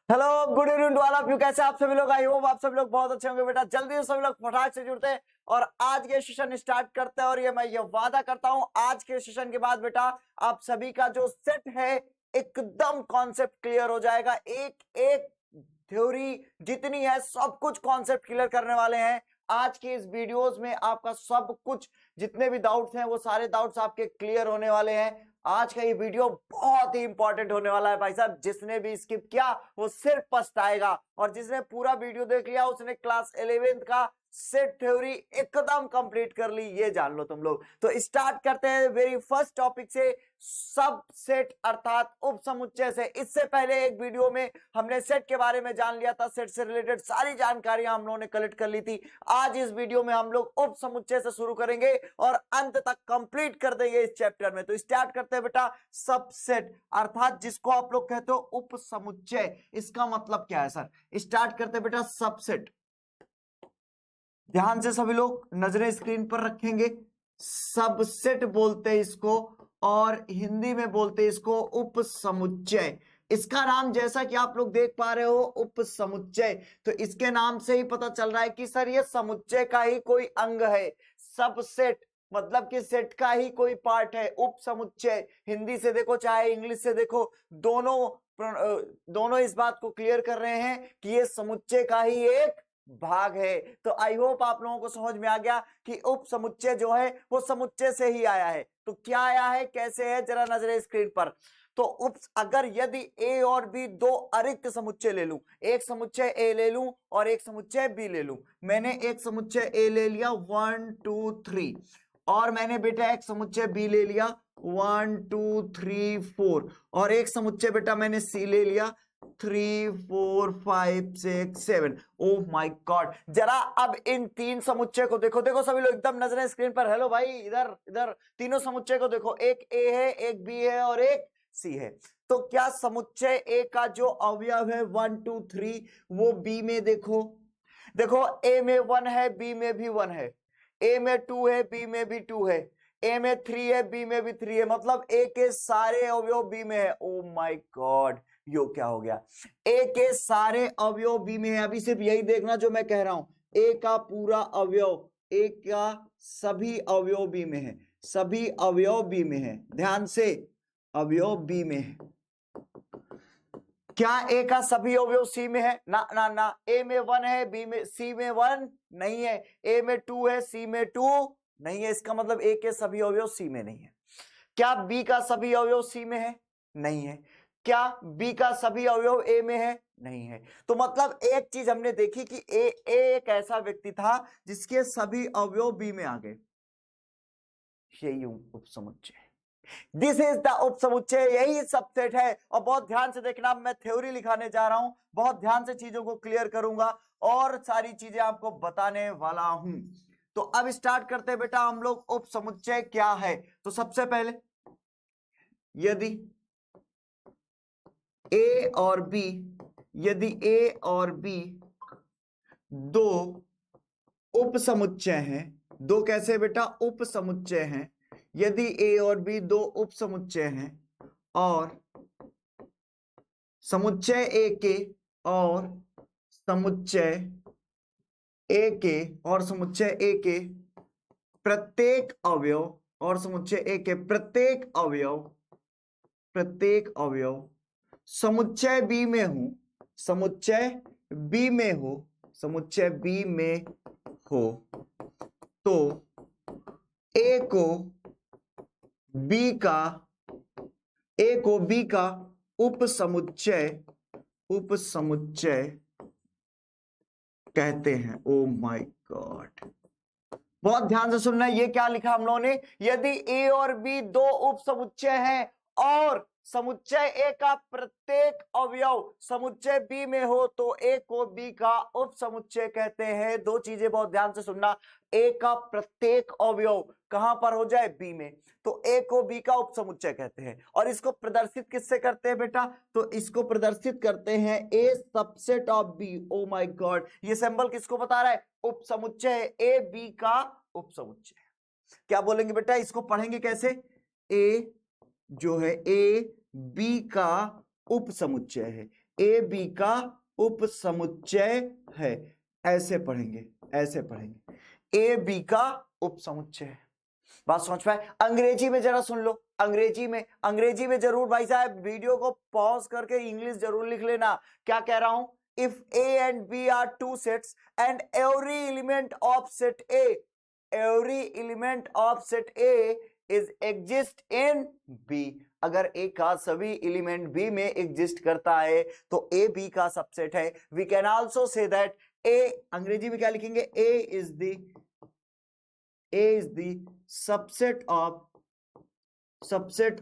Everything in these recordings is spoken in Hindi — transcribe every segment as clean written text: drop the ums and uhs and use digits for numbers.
Hello good evening to all of you. कैसे आप सभी लोग? आई होप आप सभी लोग बहुत अच्छे होंगे बेटा। जल्दी से सभी लोग फटाक से जुड़ते हैं और आज के सेशन स्टार्ट करते हैं। और ये मैं ये वादा करता हूं आज के सेशन के बाद बेटा आप सभी का जो सेट है एकदम कॉन्सेप्ट क्लियर हो जाएगा। एक एक थ्योरी जितनी है सब कुछ कॉन्सेप्ट क्लियर करने वाले हैं आज के इस वीडियोस में। आपका सब कुछ जितने भी डाउट्स हैं वो सारे डाउट्स आपके क्लियर होने वाले हैं। आज का ये वीडियो बहुत ही इंपॉर्टेंट होने वाला है भाई साहब। जिसने भी स्किप किया वो सिर्फ पछताएगा और जिसने पूरा वीडियो देख लिया उसने क्लास 11th का सेट थ्योरी एकदम कंप्लीट कर ली, ये जान लो तुम लोग। तो स्टार्ट करते हैं वेरी फर्स्ट टॉपिक से, सब सेट अर्थात उप समुच्चय से। इससे पहले एक वीडियो में हमने सेट के बारे में जान लिया था, सेट से रिलेटेड सारी जानकारियां हम लोगों ने कलेक्ट कर ली थी। आज इस वीडियो में हम लोग उप समुच्चय से शुरू करेंगे और अंत तक कंप्लीट कर देंगे इस चैप्टर में। तो स्टार्ट करते हैं बेटा सबसेट अर्थात जिसको आप लोग कहते हो उप समुच्चय। इसका मतलब क्या है सर? स्टार्ट करते हैं बेटा सबसेट। ध्यान से सभी लोग नजरें स्क्रीन पर रखेंगे। सबसेट बोलते हैं इसको और हिंदी में बोलते हैं इसको उप समुच्चय। इसका नाम जैसा कि आप लोग देख पा रहे हो उप समुच्चय, तो इसके नाम से ही पता चल रहा है कि सर ये समुच्चय का ही कोई अंग है। सबसेट मतलब कि सेट का ही कोई पार्ट है। उप समुच्चय हिंदी से देखो चाहे इंग्लिश से देखो, दोनों इस बात को क्लियर कर रहे हैं कि ये समुच्चय का ही एक भाग है। तो आई होप आप लोगों को समझ में आ गया कि उप समुच्चय जो है वो समुच्चय से ही आया है। तो क्या आया है, कैसे है, जरा नजरें स्क्रीन पर। तो अगर यदि ए और बी दो अरिक्त समुच्चय ले लूं, एक समुच्चय ए ले लूं और एक समुच्चय बी ले लूं। मैंने एक समुच्चय ए ले लिया 1 2 3 और मैंने बेटा एक समुच्चय बी ले लिया 1 2 3 4 और एक समुच्चय बेटा मैंने सी ले लिया 3 4 5 6 7। ओह माय गॉड, जरा अब इन तीन समुच्चय को देखो। देखो सभी लोग एकदम नजरें स्क्रीन पर। हेलो भाई, इधर इधर तीनों समुच्चय को देखो। एक ए है, एक बी है और एक सी है। तो क्या समुच्चय ए का जो अवयव है 1 2 3 वो बी में देखो। देखो ए में 1 है, बी में भी 1 है, ए में 2 है, बी में भी 2 है, ए में 3 है, बी में भी 3 है, मतलब ए के सारे अवयव बी में है। ओ माय गॉड, यो क्या हो गया? ए के सारे अवयव बी में है। अभी सिर्फ यही देखना जो मैं कह रहा हूं, ए का पूरा अवयव, ए का सभी अवयव बी में है, सभी अवयव बी में है। ध्यान से, अवयव बी में है। क्या ए का सभी अवयव सी में है? ना ना ना, ए में 1 है, बी में सी में 1 नहीं है, ए में 2 है, सी में 2 नहीं है। इसका मतलब ए के सभी अवयव सी में नहीं है। क्या बी का सभी अवयव सी में है? नहीं है। क्या बी का सभी अवयव ए में है? नहीं है। तो मतलब एक चीज हमने देखी कि ए एक ऐसा व्यक्ति था जिसके सभी अवयव बी में आ गए। यही उपसमुच्चय, दिस इज द उपसमुच्चय, यही सबसेट है। और बहुत ध्यान से देखना, मैं थ्योरी लिखाने जा रहा हूं, बहुत ध्यान से चीजों को क्लियर करूंगा और सारी चीजें आपको बताने वाला हूं। तो अब स्टार्ट करते हैं बेटा हम लोग उपसमुच्चय क्या है। तो सबसे पहले यदि ए और बी, यदि ए और बी दो उपसमुच्चय हैं, दो कैसे बेटा उपसमुच्चय हैं, यदि ए और बी दो उपसमुच्चय हैं और समुच्चय ए के और समुच्चय ए के और समुच्चय ए के प्रत्येक अवयव और समुच्चय ए के प्रत्येक अवयव, प्रत्येक अवयव समुच्चय बी में हो, समुच्चय बी में हो, समुच्चय बी में हो, तो ए को बी का, ए को बी का उपसमुच्चय, उपसमुच्चय कहते हैं। ओ माय गॉड, बहुत ध्यान से सुनना। ये क्या लिखा हम लोगों ने? यदि ए और बी दो उपसमुच्चय हैं और समुच्चय ए का प्रत्येक अवयव समुच्चय बी में हो तो ए को बी का उपसमुच्चय कहते हैं। दो चीजें बहुत ध्यान से सुनना, ए का प्रत्येक अवयव कहां पर हो जाए? बी में, तो ए को बी का उपसमुच्चय कहते हैं। और इसको प्रदर्शित किससे करते हैं बेटा? तो इसको प्रदर्शित करते हैं A subset of B. Oh my God, ये सिंबल किसको बता रहा है? उपसमुच्चय ए बी का उपसमुच्चय। क्या बोलेंगे बेटा, इसको पढ़ेंगे कैसे? ए जो है ए बी का उपसमुच्चय है, ए बी का उपसमुच्चय है। ऐसे पढ़ेंगे, ऐसे पढ़ेंगे, ए बी का उपसमुच्चय है। बात समझ पाए? अंग्रेजी में जरा सुन लो, अंग्रेजी में जरूर भाई साहब वीडियो को पॉज करके इंग्लिश जरूर लिख लेना। क्या कह रहा हूं? If A and B are two sets and every element of set A, every element of set A is exist in B, अगर ए का सभी एलिमेंट बी में एग्जिस्ट करता है तो ए बी का सबसेट है। We can also say that A, अंग्रेजी में क्या लिखेंगे? A is the subset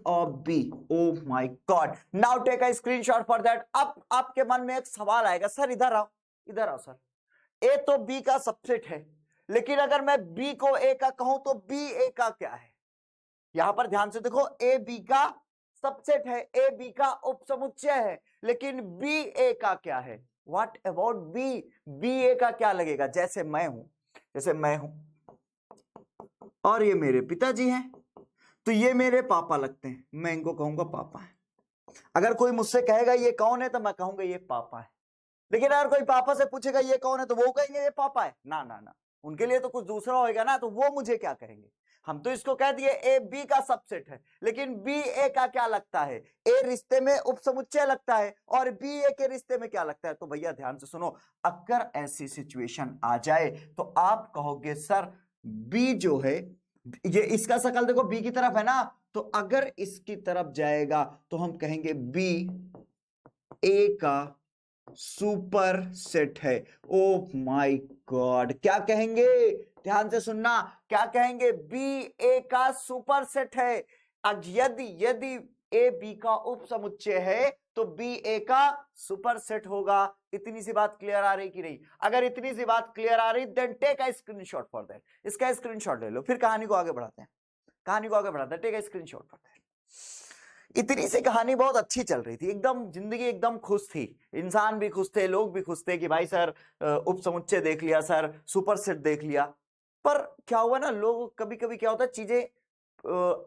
of B. Oh my God! Now take a screenshot for that. अब आपके मन में एक सवाल आएगा, सर इधर आओ सर, ए तो बी का सबसेट है, लेकिन अगर मैं बी को ए का कहूं तो बी ए का क्या है? यहां पर ध्यान से देखो, ए बी का सबसेट है, ए बी का उपसमुच्चय है, लेकिन बी ए का क्या है? What about B? B A का क्या लगेगा? जैसे मैं हूं और ये मेरे पिताजी हैं, तो ये मेरे पापा लगते हैं, मैं इनको कहूंगा पापा है। अगर कोई मुझसे कहेगा ये कौन है तो मैं कहूंगा ये पापा है। लेकिन अगर कोई पापा से पूछेगा ये कौन है तो वो कहेंगे ये पापा है। ना, उनके लिए तो कुछ दूसरा होएगा ना, तो वो मुझे क्या कहेंगे? हम तो इसको कह दिए ए बी का सबसेट है, लेकिन बी ए का क्या लगता है? ए रिश्ते में उपसमुच्चय लगता है और बी ए के रिश्ते में क्या लगता है? तो भैया ध्यान से सुनो, अगर ऐसी सिचुएशन आ जाए तो आप कहोगे सर बी जो है, ये इसका शकल देखो बी की तरफ है ना, तो अगर इसकी तरफ जाएगा तो हम कहेंगे बी ए का सुपर सेट है। ओ माय गॉड, क्या कहेंगे? ध्यान से सुनना, क्या कहेंगे? बी ए का सुपर सेट है। अब यदि ए बी का उपसमुच्चय है तो बी ए का सुपर सेट होगा। इतनी सी बात क्लियर आ रही कि नहीं? अगर इतनी सी बात क्लियर आ रही then take a screenshot for that. इसका स्क्रीनशॉट ले लो, फिर कहानी को आगे बढ़ाते हैं। Take a screenshot for that. इतनी सी कहानी बहुत अच्छी चल रही थी, एकदम जिंदगी एकदम खुश थी, इंसान भी खुश थे, लोग भी खुश थे कि भाई सर उपसमुच्चय देख लिया, सर सुपर सेट देख लिया। पर क्या हुआ ना, लोग कभी कभी क्या होता है, चीजें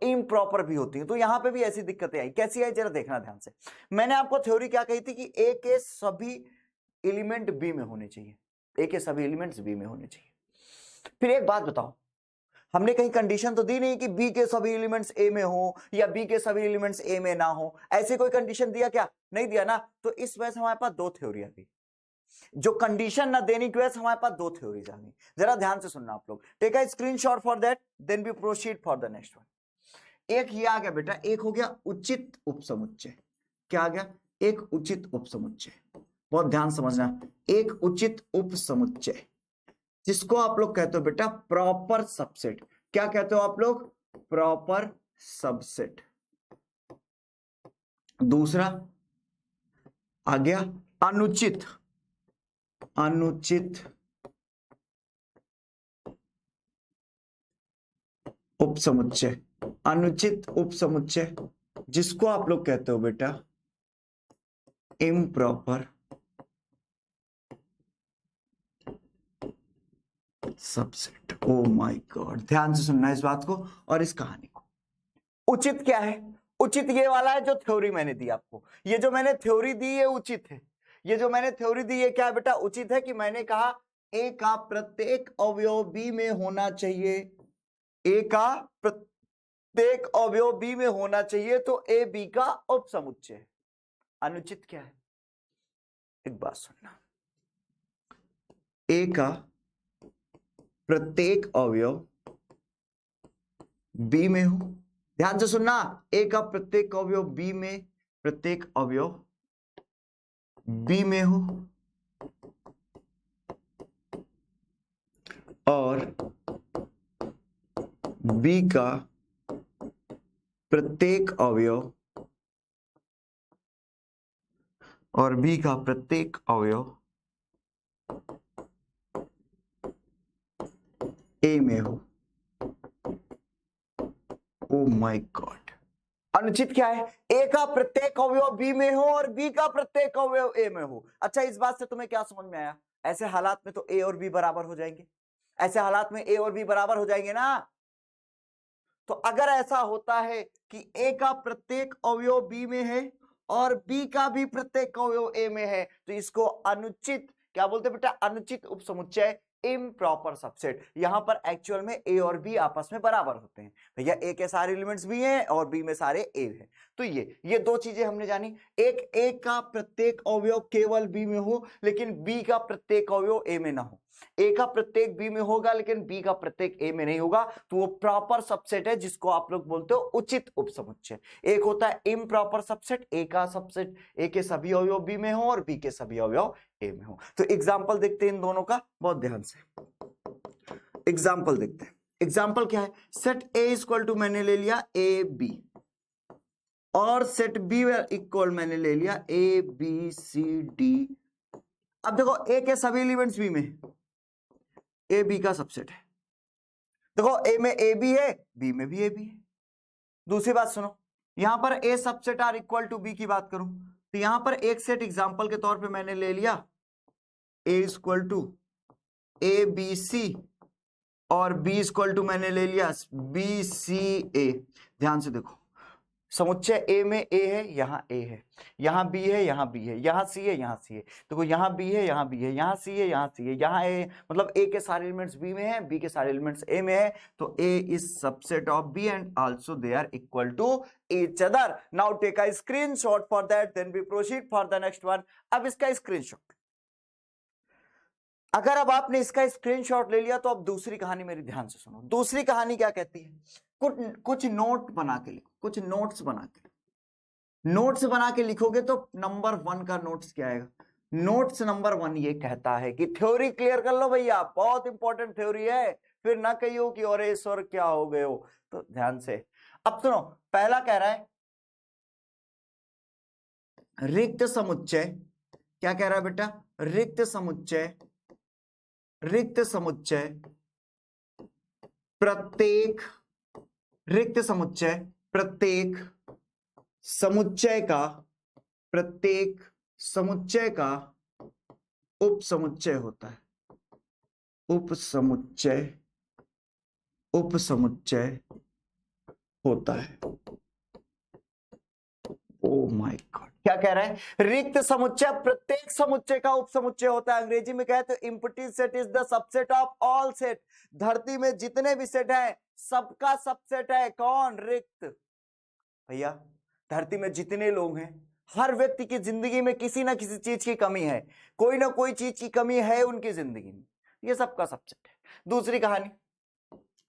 इम्प्रॉपर भी होती हैं, तो यहां पे भी ऐसी दिक्कतें आई। कैसी आई जरा देखना ध्यान से। मैंने आपको थ्योरी क्या कही थी कि ए के सभी एलिमेंट बी में होने चाहिए, ए के सभी एलिमेंट्स बी में होने चाहिए। फिर एक बात बताओ, हमने कहीं कंडीशन तो दी नहीं कि बी के सभी एलिमेंट्स ए में हो या बी के सभी एलिमेंट्स ए में ना हो, ऐसे कोई कंडीशन दिया क्या? नहीं दिया ना। तो इस वजह से हमारे पास दो थ्योरी आ गई, जो कंडीशन ना देने की वजह से हमारे पास दो थ्योरीज आ गई। जरा ध्यान से सुनना आप लोग, take a screenshot for that, then we proceed for the next one. एक ये आ गया बेटा, एक हो गया उचित उपसमुच्चय। क्या आ गया? एक उचित उपसमुच्चय। बहुत ध्यान समझना, एक उचित उपसमुच्चय जिसको आप लोग कहते हो बेटा प्रॉपर सबसेट। क्या कहते हो आप लोग? Proper subset. दूसरा आ गया अनुचित उपसमुच्चय। अनुचित उपसमुच्चय जिसको आप लोग कहते हो बेटा improper subset. O my God, ध्यान से सुनना इस बात को और इस कहानी को। उचित क्या है? उचित ये वाला है जो थ्योरी मैंने दी आपको, ये जो मैंने थ्योरी दी ये उचित है। ये जो मैंने थ्योरी दी ये क्या है बेटा? उचित है कि मैंने कहा ए का प्रत्येक अवयव बी में होना चाहिए, ए का प्रत्येक अवयव बी में होना चाहिए, तो ए बी का उपसमुच्चय। अनुचित क्या है? एक बात सुनना, ए का प्रत्येक अवयव बी में हो, ध्यान से सुनना, ए का प्रत्येक अवयव बी में, प्रत्येक अवयव बी में हो और बी का प्रत्येक अवयव ए में हो। ओ माय गॉड, अनुचित क्या है? ए का प्रत्येक अवयव बी में हो और बी का प्रत्येक अवयव ए में हो। अच्छा, इस बात से तुम्हें क्या समझ में आया? ऐसे हालात में तो ए और बी बराबर हो जाएंगे, ऐसे हालात में ए और बी बराबर हो जाएंगे ना। तो अगर ऐसा होता है कि ए का प्रत्येक अवयव बी में है और बी का भी प्रत्येक अवयव ए में है, तो इसको अनुचित, क्या बोलते हैं बेटा, अनुचित उपसमुच्चय, इम्प्रॉपर सबसेट। यहां पर एक्चुअल में ए और बी आपस में बराबर होते हैं भैया, ए के सारे एलिमेंट्स बी हैं और बी में सारे ए हैं। तो ये दो चीजें हमने जानी, एक ए का प्रत्येक अवयव केवल बी में हो लेकिन बी का प्रत्येक अवयव ए में ना हो, ए का प्रत्येक बी में होगा लेकिन बी का प्रत्येक ए में नहीं होगा, तो वो प्रॉपर सबसेट है जिसको आप लोग बोलते हो उचित उपसमुच्चय। एक होता है इम्प्रॉपर सबसेट, ए का सबसेट ए के सभी अवयव बी में हो और बी के सभी अवयव ए में हो। तो एग्जाम्पल देखते हैं इन दोनों का बहुत ध्यान से, एग्जाम्पल देखते हैं। एग्जाम्पल क्या है, सेट ए इक्वल टू मैंने ले लिया ए बी और सेट बी इक्वल मैंने ले लिया ए बी सी डी। अब देखो ए के सभी एलिमेंट्स बी में, ए बी का सबसेट है, देखो ए में ए बी है, बी में भी ए बी है। दूसरी बात सुनो, यहां पर A subset or equal to B की बात करूं तो यहां पर एक सेट एग्जांपल के तौर पे मैंने ले लिया A equal to A B C और बी इक्वल टू मैंने ले लिया बी सी ए। ध्यान से देखो, समुच्चय ए में ए है, यहां ए है, यहां बी है, यहां बी है, यहां सी है, यहां सी है, देखो यहां बी है, यहां बी है, यहां सी है, यहां सी है, यहां ए, मतलब ए के सारे एलिमेंट्स बी में है, बी के सारे एलिमेंट्स ए में है, तो A is subset of B and also they are equal to each other. Now take a screenshot for that, then we proceed for the next one. अब इसका स्क्रीनशॉट, अगर अब आपने इसका स्क्रीनशॉट ले लिया तो अब दूसरी कहानी मेरी ध्यान से सुनो। दूसरी कहानी क्या कहती है, कुछ नोट बना के लिखो, कुछ नोट्स बना के, नोट्स बना के लिखोगे तो नंबर 1 का नोट्स क्या आएगा, नोट्स नंबर 1 ये कहता है कि थ्योरी क्लियर कर लो भैया, बहुत इंपॉर्टेंट थ्योरी है, फिर ना कहियो कि अरे सर क्या हो गए हो। तो ध्यान से अब सुनो, पहला कह रहा है रिक्त समुच्चय, क्या कह रहा है बेटा, रिक्त समुच्चय, रिक्त समुच्चय प्रत्येक, रिक्त समुच्चय प्रत्येक समुच्चय का, प्रत्येक समुच्चय का उपसमुच्चय होता है, उपसमुच्चय, उपसमुच्चय होता है। ओ माय गॉड, क्या कह रहा है, रिक्त समुच्चय प्रत्येक समुच्चय का उपसमुच्चय होता है। अंग्रेजी में कहे तो empty set is the subset of all set. धरती में जितने भी सेट हैं सबका सबसेट है कौन, रिक्त। भैया धरती में जितने लोग हैं, हर व्यक्ति की जिंदगी में किसी ना किसी चीज की कमी है, कोई ना कोई चीज की कमी है उनकी जिंदगी में, ये सबका सबसेट है। दूसरी कहानी,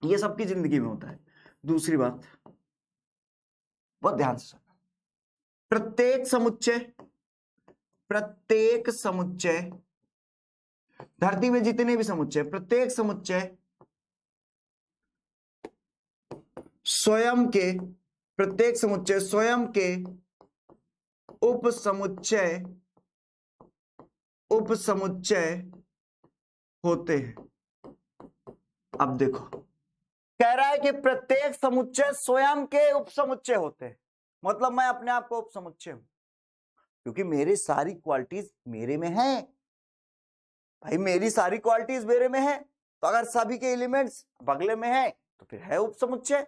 ये सबकी जिंदगी में होता है। दूसरी बात बहुत ध्यान से सुनो, प्रत्येक समुच्चय, प्रत्येक समुच्चय, धरती में जितने भी समुच्चय, प्रत्येक समुच्चय स्वयं के, प्रत्येक समुच्चय स्वयं के उपसमुच्चय, उपसमुच्चय होते हैं। अब देखो, कह रहा है कि प्रत्येक समुच्चय स्वयं के उपसमुच्चय होते हैं, मतलब मैं अपने आप को उपसमुच्चय हूं क्योंकि मेरी सारी क्वालिटीज मेरे में है। भाई मेरी सारी क्वालिटीज मेरे में है, तो अगर सभी के एलिमेंट्स बगले में है तो फिर है उपसमुच्चय।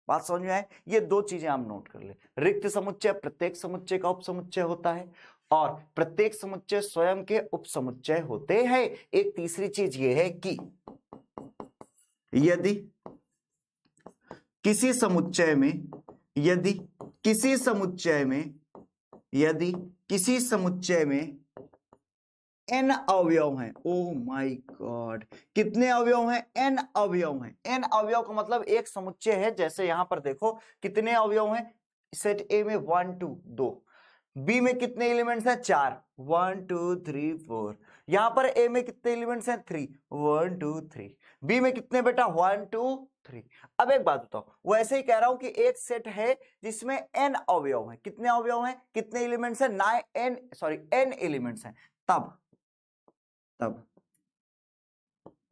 बात समझ में आए, ये दो चीजें आप नोट कर ले, रिक्त समुच्चय प्रत्येक समुच्चय का उपसमुच्चय होता है और प्रत्येक समुच्चय स्वयं के उपसमुच्चय होते हैं। एक तीसरी चीज ये है कि यदि किसी समुच्चय में, यदि किसी समुच्चय में, यदि किसी समुच्चय में n अवयव हैं, ओह माय गॉड, कितने अवयव हैं, n अवयव हैं। n अवयव का मतलब एक समुच्चय है, जैसे यहां पर देखो कितने अवयव हैं, सेट ए में 1 2 2, बी में कितने एलिमेंट्स हैं 4, 1 2 3 4, यहां पर ए में कितने एलिमेंट्स हैं 3, 1 2 3, बी में कितने बेटा 1 2 3। अब एक बात बताओ, वैसे ही कह रहा हूं कि एक सेट है जिसमें n अवयव हैं, कितने अवयव हैं, कितने एलिमेंट्स हैं, n एलिमेंट्स हैं, तब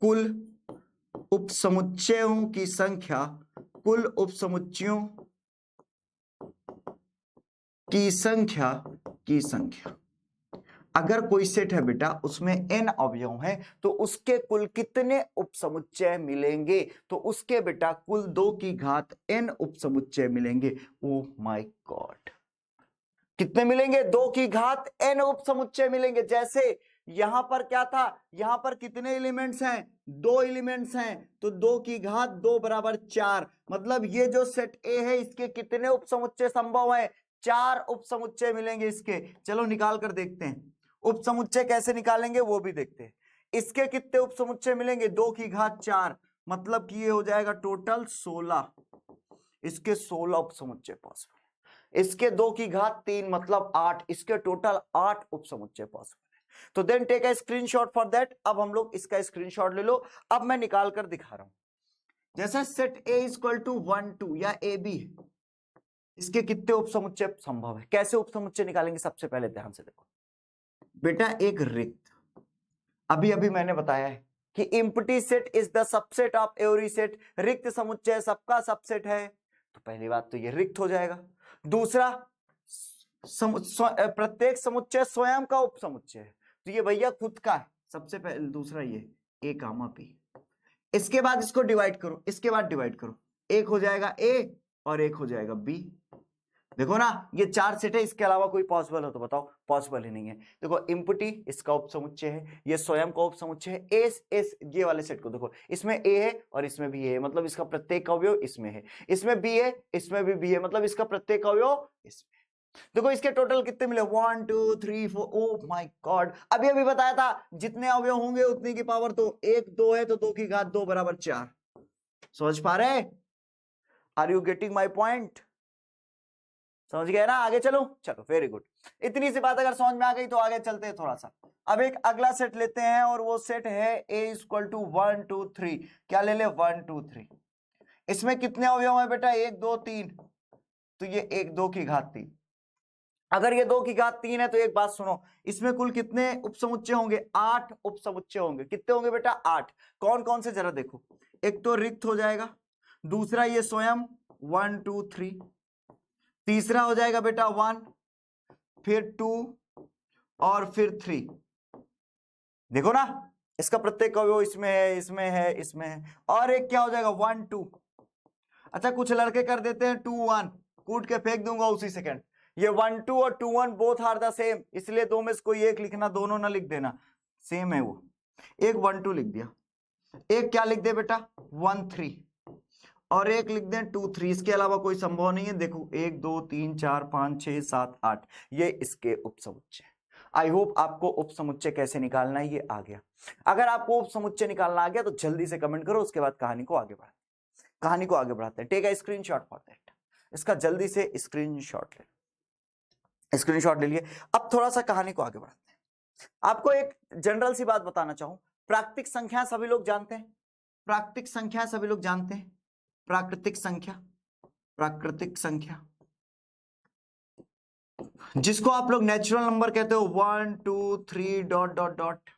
कुल उपसमुच्चयों की संख्या, कुल उपसमुच्चयों की संख्या, अगर कोई सेट है बेटा उसमें n अवयव हैं तो उसके कुल कितने उपसमुच्चय मिलेंगे, तो उसके बेटा कुल 2 की घात n उपसमुच्चय मिलेंगे। ओह माय गॉड, कितने मिलेंगे? 2 की घात n उप समुच्चय मिलेंगे। जैसे यहां पर क्या था, यहां पर कितने एलिमेंट्स हैं? 2 एलिमेंट्स हैं, तो 2 की घात 2 बराबर 4। मतलब ये जो सेट ए है इसके कितने उप समुच्चय संभव है? 4 उप समुच्चय मिलेंगे इसके। चलो निकाल कर देखते हैं। उप समुच्चय कैसे निकालेंगे वो भी देखते हैं। इसके कितने उप समुच्चय मिलेंगे? 2 की घात 4, मतलब कि ये हो जाएगा टोटल 16। इसके 16 उप समुच्चय पॉसिबल। इसके 2 की घात 3 मतलब 8। इसके टोटल 8 उप समुच्चय पॉसिबल है। तो then take a screenshot for that. अब हम लोग इसका स्क्रीनशॉट ले लो। अब मैं निकाल कर दिखा रहा हूं। जैसे सेट ए इक्वल टू 1 2 या ए बी, इसके कितने उप समुच्चय संभव है? कैसे उप समुच्चय निकालेंगे? सबसे पहले ध्यान से देखो बेटा, एक रिक्त, अभी अभी मैंने बताया है कि empty set is the subset of every set. रिक्त समुच्चय सबका सबसेट है, तो पहली बात तो ये रिक्त हो जाएगा। दूसरा, प्रत्येक समुच्चय स्वयं का उप समुच्चय है, तो ये भैया खुद का है। सबसे पहले दूसरा ये ए कामा पी। इसके बाद इसको डिवाइड करो, इसके बाद डिवाइड करो, एक हो जाएगा ए और एक हो जाएगा बी। देखो ना, ये 4 सेट है, इसके अलावा कोई पॉसिबल हो तो बताओ? पॉसिबल ही नहीं है। देखो इम्पटी इसका उप समुच्चय है, ये स्वयं का उप समुच्चय है। एस ये वाले सेट को देखो, इसमें ए है और इसमें भी ए है, मतलब इसका प्रत्येक का अवयव इसमें है। इसमें बी है, इसमें भी बी है, मतलब इसका प्रत्येक का अवयव इसमें। देखो इसके टोटल कितने मिले? 1 2 3 4। ओ माय गॉड, अभी अभी बताया था जितने अवयव होंगे उतनी की पावर। तो 1 2 है, तो 2 की घात 2 बराबर 4। समझ पा रहे? Are you getting my point? समझ गए ना? आगे चलो, चलो वेरी गुड। इतनी सी बात अगर समझ में आ गई तो आगे चलते हैं थोड़ा सा। अब एक अगला सेट लेते हैं और वो सेट है a इक्वल टू 1 2 3। क्या ले ले? 1 2 3। इसमें कितने अवयव है बेटा? 1 2 3, तो ये 1 2 की घात 3। अगर ये 2 की घात 3 है तो एक बात सुनो, इसमें कुल कितने उपसमुच्चय होंगे? 8 उपसमुच्चय होंगे। कितने होंगे बेटा? 8। कौन कौन से जरा देखो। एक तो रिक्त हो जाएगा, दूसरा ये स्वयं 1 2 3, तीसरा हो जाएगा बेटा 1, फिर 2 और फिर 3। देखो ना, इसका प्रत्येक अवयव इसमें है, इसमें है, इसमें है। और एक क्या हो जाएगा? 1 2। अच्छा कुछ लड़के कर देते हैं 2 1, कूट के फेंक दूंगा उसी सेकंड। ये 1 2 और 2 1 बोथ आर द सेम, इसलिए दो में से कोई एक लिखना, दोनों ना लिख देना, सेम है वो। एक 1 2 लिख दिया, एक क्या लिख दे बेटा? 1 3, और एक लिख दें 2 3। इसके अलावा कोई संभव नहीं है। देखो 1 2 3 4 5 6 7 8, ये इसके उपसमुच्चय। आई होप आपको उपसमुच्चय कैसे निकालना है ये आ गया। अगर आपको उपसमुच्चय निकालना आ गया तो जल्दी से कमेंट करो, उसके बाद कहानी को आगे बढ़ाते हैं। Take a screenshot for that. इसका जल्दी से स्क्रीनशॉट ले लिए। अब थोड़ा सा कहानी को आगे बढ़ाते हैं। आपको एक जनरल सी बात बताना चाहूं, प्राकृतिक संख्या सभी लोग जानते हैं। प्राकृतिक संख्या सभी लोग जानते हैं। प्राकृतिक संख्या जिसको आप लोग नेचुरल नंबर कहते हो, 1 2 3 डॉट डॉट डॉट,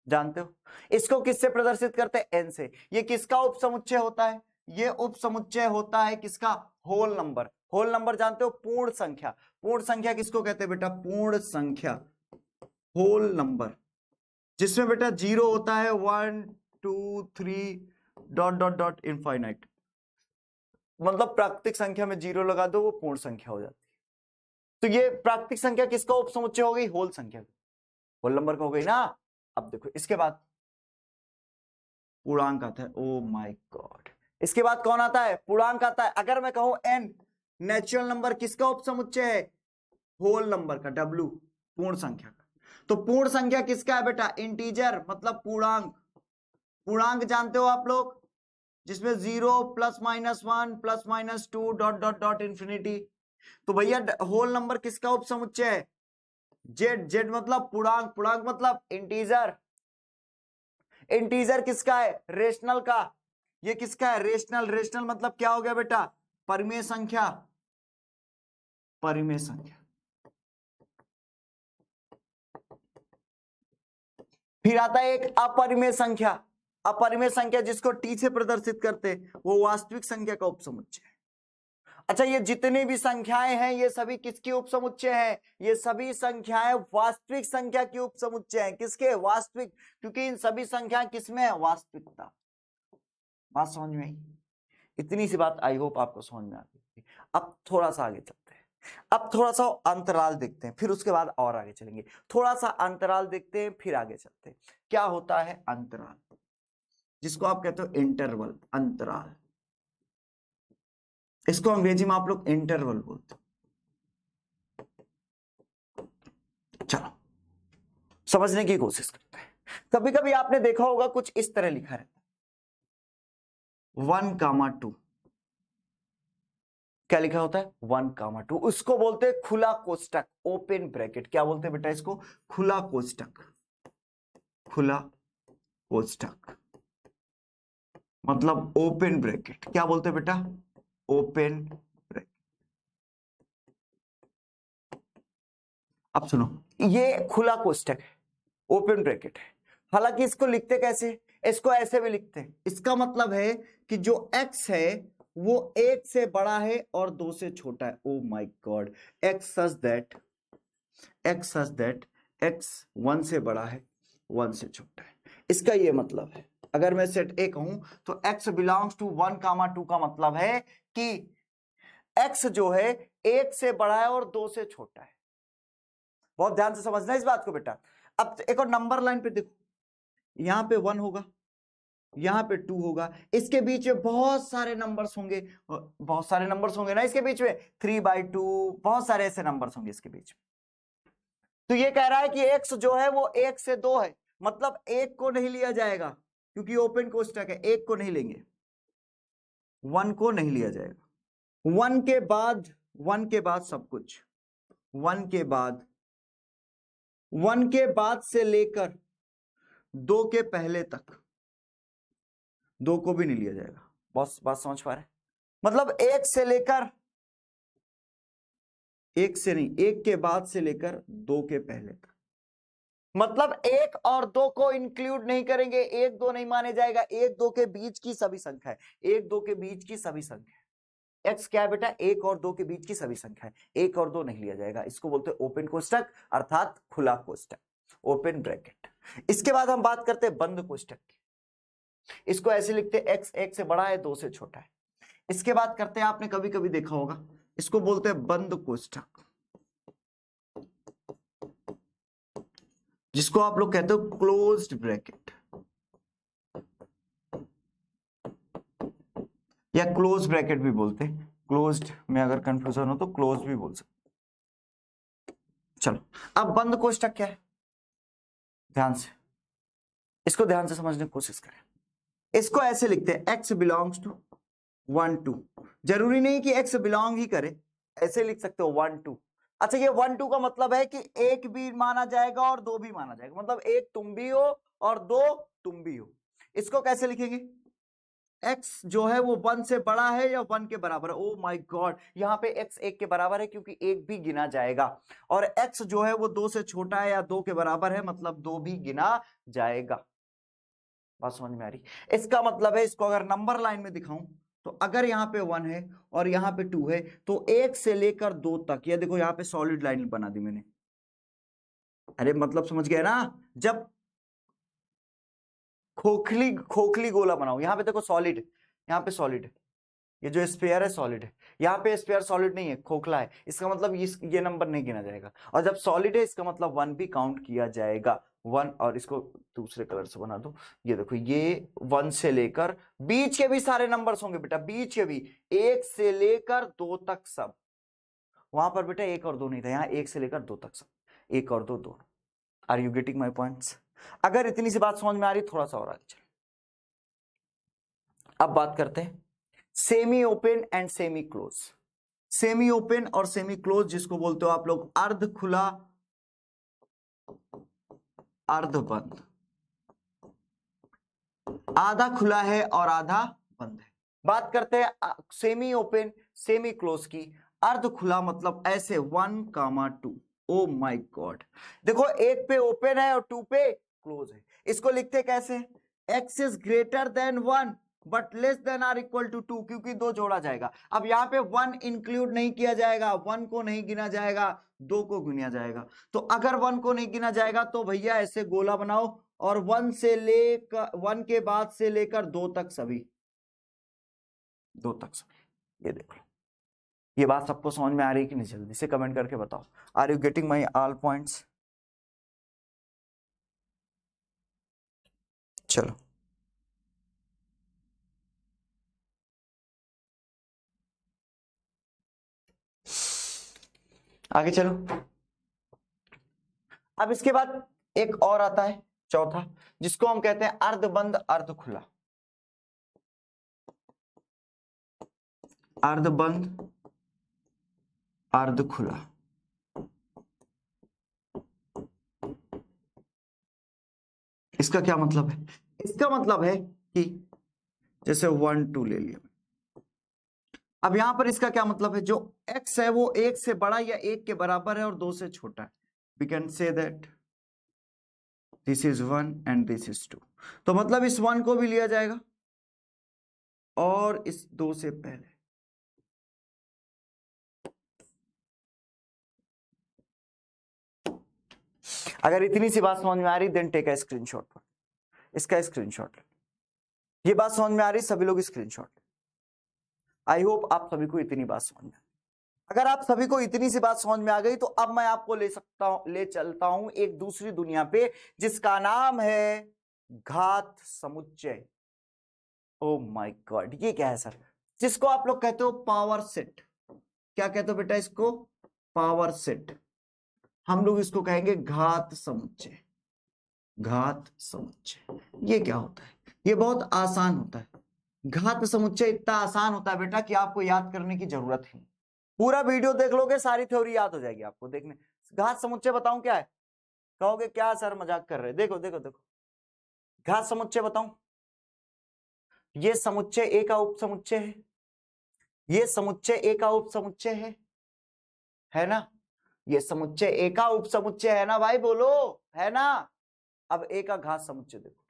जानते हो? इसको किससे प्रदर्शित करते हैं? एन से। ये किसका उपसमुच्चय होता है? ये उपसमुच्चय होता है किसका? Whole number. होल नंबर जानते हो? पूर्ण संख्या। पूर्ण संख्या किसको कहते हैं बेटा? पूर्ण संख्या, होल नंबर, जिसमें बेटा 0 होता है, 1 2 3 डॉट डॉट डॉट इनफाइनाइट। मतलब प्राकृतिक संख्या में 0 लगा दो, वो पूर्ण संख्या हो जाती है। तो ये प्राकृतिक संख्या किसका उपसमुच्चय हो गई? होल संख्या, होल नंबर का हो गई ना। अब देखो इसके बाद पूर्णांक आता है। ओ माय गॉड, इसके बाद कौन आता है? पूर्णांक आता है। अगर मैं कहूं n, नेचुरल नंबर किसका उपसमुच्चय है? होल नंबर का, w पूर्ण संख्या का। तो पूर्ण संख्या किसका है बेटा? इंटीजर, मतलब पूर्णांक। पूर्णांक जानते हो आप लोग, जिसमें 0 plus minus 1 plus minus 2 dot dot dot infinity. तो भैया होल नंबर किसका उपसमुच्चय है? जेड। जेड मतलब पूर्णांक, पूर्णांक मतलब इंटीजर। इंटीजर किसका है? रेशनल का। ये किसका है? रेशनल। रेशनल मतलब क्या हो गया बेटा? परिमेय संख्या। परिमेय संख्या। फिर आता है एक अपरिमेय संख्या। अपरिमेय संख्या जिसको टी से प्रदर्शित करते हैं, वो वास्तविक संख्या का उपसमुच्चय है। अच्छा, ये जितनी भी संख्याएं हैं ये सभी किसके उपसमुच्चय हैं? ये सभी संख्याएं वास्तविक संख्या की उपसमुच्चय हैं। किसके? वास्तविक, क्योंकि इन सभी संख्याएं किसमें है? वास्तविकता। बात समझ में आई? इतनी सी बात आई होप आपको समझ में आ गई। अब थोड़ा सा आगे चलते हैं। अब थोड़ा सा अंतराल देखते हैं, फिर उसके बाद और आगे चलेंगे। थोड़ा सा अंतराल देखते हैं, फिर आगे चलते हैं। क्या होता है अंतराल, जिसको आप कहते हो इंटरवल, अंतराल। इसको अंग्रेजी में आप लोग इंटरवल बोलते हो। चलो समझने की कोशिश करते हैं। कभी कभी आपने देखा होगा कुछ इस तरह लिखा रहता है 1,2। क्या लिखा होता है 1,2। उसको बोलते हैं खुला कोष्टक, ओपन ब्रैकेट। क्या बोलते हैं बेटा इसको, खुला कोष्टक। खुला कोष्टक मतलब ओपन ब्रैकेट। क्या बोलते हैं बेटा, ओपन ब्रैकेट। अब सुनो, ये खुला कोष्टक है, ओपन ब्रैकेट है। हालांकि इसको लिखते कैसे, इसको ऐसे भी लिखते हैं। इसका मतलब है कि जो x है वो 1 से बड़ा है और 2 से छोटा है। ओ my God, x such that x 1 से बड़ा है 1 से छोटा है। इसका ये मतलब है, अगर मैं सेट A कहूं तो x बिलोंग्स टू 1,2 का मतलब है कि x जो है 1 से बड़ा है और 2 से छोटा है। बहुत ध्यान से समझना इस बात को बेटा। अब एक और नंबर लाइन पे देखो, यहां पे 1 होगा, यहां पे 2 होगा, इसके बीच में बहुत सारे नंबर्स होंगे, बहुत सारे नंबर्स होंगे ना इसके बीच में, 3/2, बहुत सारे ऐसे नंबर्स होंगे इसके बीच में। तो ये कह रहा है कि x जो है वो 1 से 2 है, मतलब 1 को नहीं लिया जाएगा क्योंकि ओपन कोष्टक है, 1 को नहीं लेंगे, 1 को नहीं लिया जाएगा। 1 के बाद सब कुछ, 1 के बाद से लेकर 2 के पहले तक, 2 को भी नहीं लिया जाएगा। बस बात समझ पा रहे, मतलब 1 से लेकर, 1 से नहीं, 1 के बाद से लेकर 2 के पहले तक, मतलब 1 और 2 को इंक्लूड नहीं करेंगे, 1 2 नहीं माने जाएगा, 1 2 के बीच की सभी संख्या है, 1 2 के बीच की सभी संख्या है। x क्या है बेटा, 1 और 2 के बीच की सभी संख्या है, 1 और 2 नहीं लिया जाएगा। इसको बोलते हैं ओपन कोष्टक अर्थात खुला कोष्टक, ओपन ब्रैकेट। इसके बाद हम बात करते हैं बंद कोष्टक की। इसको ऐसे लिखते हैं x 1 से बड़ा है 2 से छोटा है। इसके बाद करते हैं, आपने कभी कभी देखा होगा, इसको बोलते हैं बंद कोष्टक, जिसको आप लोग कहते हो क्लोज्ड ब्रैकेट या क्लोज ब्रैकेट भी बोलते हैं। क्लोज्ड में अगर कंफ्यूजन हो तो क्लोज भी बोल सकते। चलो अब बंद कोष्टक क्या है, ध्यान से, इसको ध्यान से समझने की कोशिश करें। इसको ऐसे लिखते हैं x बिलोंग्स टू 1 2। जरूरी नहीं कि x बिलोंग ही करे, ऐसे लिख सकते हो 1 2। अच्छा ये 1 2 का मतलब है कि 1 भी माना जाएगा और 2 भी माना जाएगा, मतलब 1 तुम भी हो और 2 तुम भी हो। इसको कैसे लिखेंगे, x जो है वो 1 से बड़ा है या 1 के बराबर है। ओ माय गॉड, यहाँ पे x 1 के बराबर है क्योंकि 1 भी गिना जाएगा, और x जो है वो 2 से छोटा है या 2 के बराबर है, मतलब 2 भी गिना जाएगा। बात समझ में आ रही, इसका मतलब है, इसको अगर नंबर लाइन में दिखाऊं तो अगर यहाँ पे 1 है और यहाँ पे 2 है तो 1 से लेकर 2 तक, ये देखो यहाँ पे सॉलिड लाइन बना दी मैंने। अरे मतलब समझ गए ना, जब खोखली खोखली गोला बनाओ, यहाँ पे देखो सॉलिड, यहाँ पे सॉलिड है, ये जो स्फीयर है सॉलिड है, यहाँ पे स्फीयर सॉलिड नहीं है, खोखला है, इसका मतलब ये नंबर नहीं गिना जाएगा। और जब सॉलिड है इसका मतलब 1 भी काउंट किया जाएगा, 1। और इसको दूसरे कलर से बना दो, ये देखो ये 1 से लेकर बीच के भी सारे नंबर्स होंगे बेटा, बीच के भी 1 से लेकर 2 तक सब। वहां पर बेटा 1 और 2 नहीं था, यहाँ 1 से लेकर 2 तक सब, 1 और 2 दोनों। Are you getting my points? अगर इतनी सी बात समझ में आ रही, थोड़ा सा और आगे चलो। अब बात करते हैं semi open and semi close. Semi open और सेमी क्लोज जिसको बोलते हो आप लोग अर्ध खुला अर्ध बंद, आधा खुला है और आधा बंद है। बात करते हैं सेमी ओपन सेमी क्लोज की। अर्ध खुला मतलब ऐसे 1,2। ओ माय गॉड, देखो 1 पे ओपन है और 2 पे क्लोज है। इसको लिखते कैसे, x is greater than 1 but less than or equal to 2, क्योंकि 2 जोड़ा जाएगा। अब यहाँ पे 1 इंक्लूड नहीं किया जाएगा, 1 को नहीं गिना जाएगा, 2 को गिना जाएगा। तो अगर 1 को नहीं गिना जाएगा तो भैया ऐसे गोला बनाओ और 1 से लेकर 1 के बाद से लेकर 2 तक सभी, 2 तक सभी, ये देखो ये बात सबको समझ में आ रही है कि नहीं? जल्दी से कमेंट करके बताओ। Are you getting my all points? चलो आगे चलो। अब इसके बाद एक और आता है चौथा, जिसको हम कहते हैं अर्धबंद अर्ध खुला। अर्धबंद अर्ध खुला। इसका क्या मतलब है? इसका मतलब है कि जैसे 1 2 ले लिया। अब यहां पर इसका क्या मतलब है? जो x है वो 1 से बड़ा या 1 के बराबर है और 2 से छोटा है। We can say that this is 1 and this is 2। तो मतलब इस 1 को भी लिया जाएगा और इस 2 से पहले। अगर इतनी सी बात समझ में आ रही देन टेक अ स्क्रीनशॉट पर, इसका स्क्रीनशॉट। ये बात समझ में आ रही, सभी लोग स्क्रीनशॉट। आई होप आप सभी को इतनी बात समझ में। अगर आप सभी को इतनी सी बात समझ में आ गई तो अब मैं आपको ले चलता हूं एक दूसरी दुनिया पे, जिसका नाम है घात समुच्चय। ओ माय गॉड, ये क्या है सर? जिसको आप लोग कहते हो पावर सेट। क्या कहते हो बेटा इसको? Power set. हम लोग इसको कहेंगे घात समुच्चय। घात समुच्चय ये क्या होता है? ये बहुत आसान होता है। घात समुच्चय इतना आसान होता है बेटा कि आपको याद करने की जरूरत ही नहीं। पूरा वीडियो देख लोगे, सारी थ्योरी याद हो जाएगी आपको। देखने घात समुच्चय बताऊं क्या है? कहोगे क्या सर मजाक कर रहे? देखो देखो देखो, घात समुच्चय बताऊं। ये समुच्चय ए का उप समुच्चय है, ये समुच्चय ए का उप समुच्चय है ना? ये समुच्चय ए का उप समुच्चय है ना भाई? बोलो, है ना? अब ए का घात समुच्चय देखो।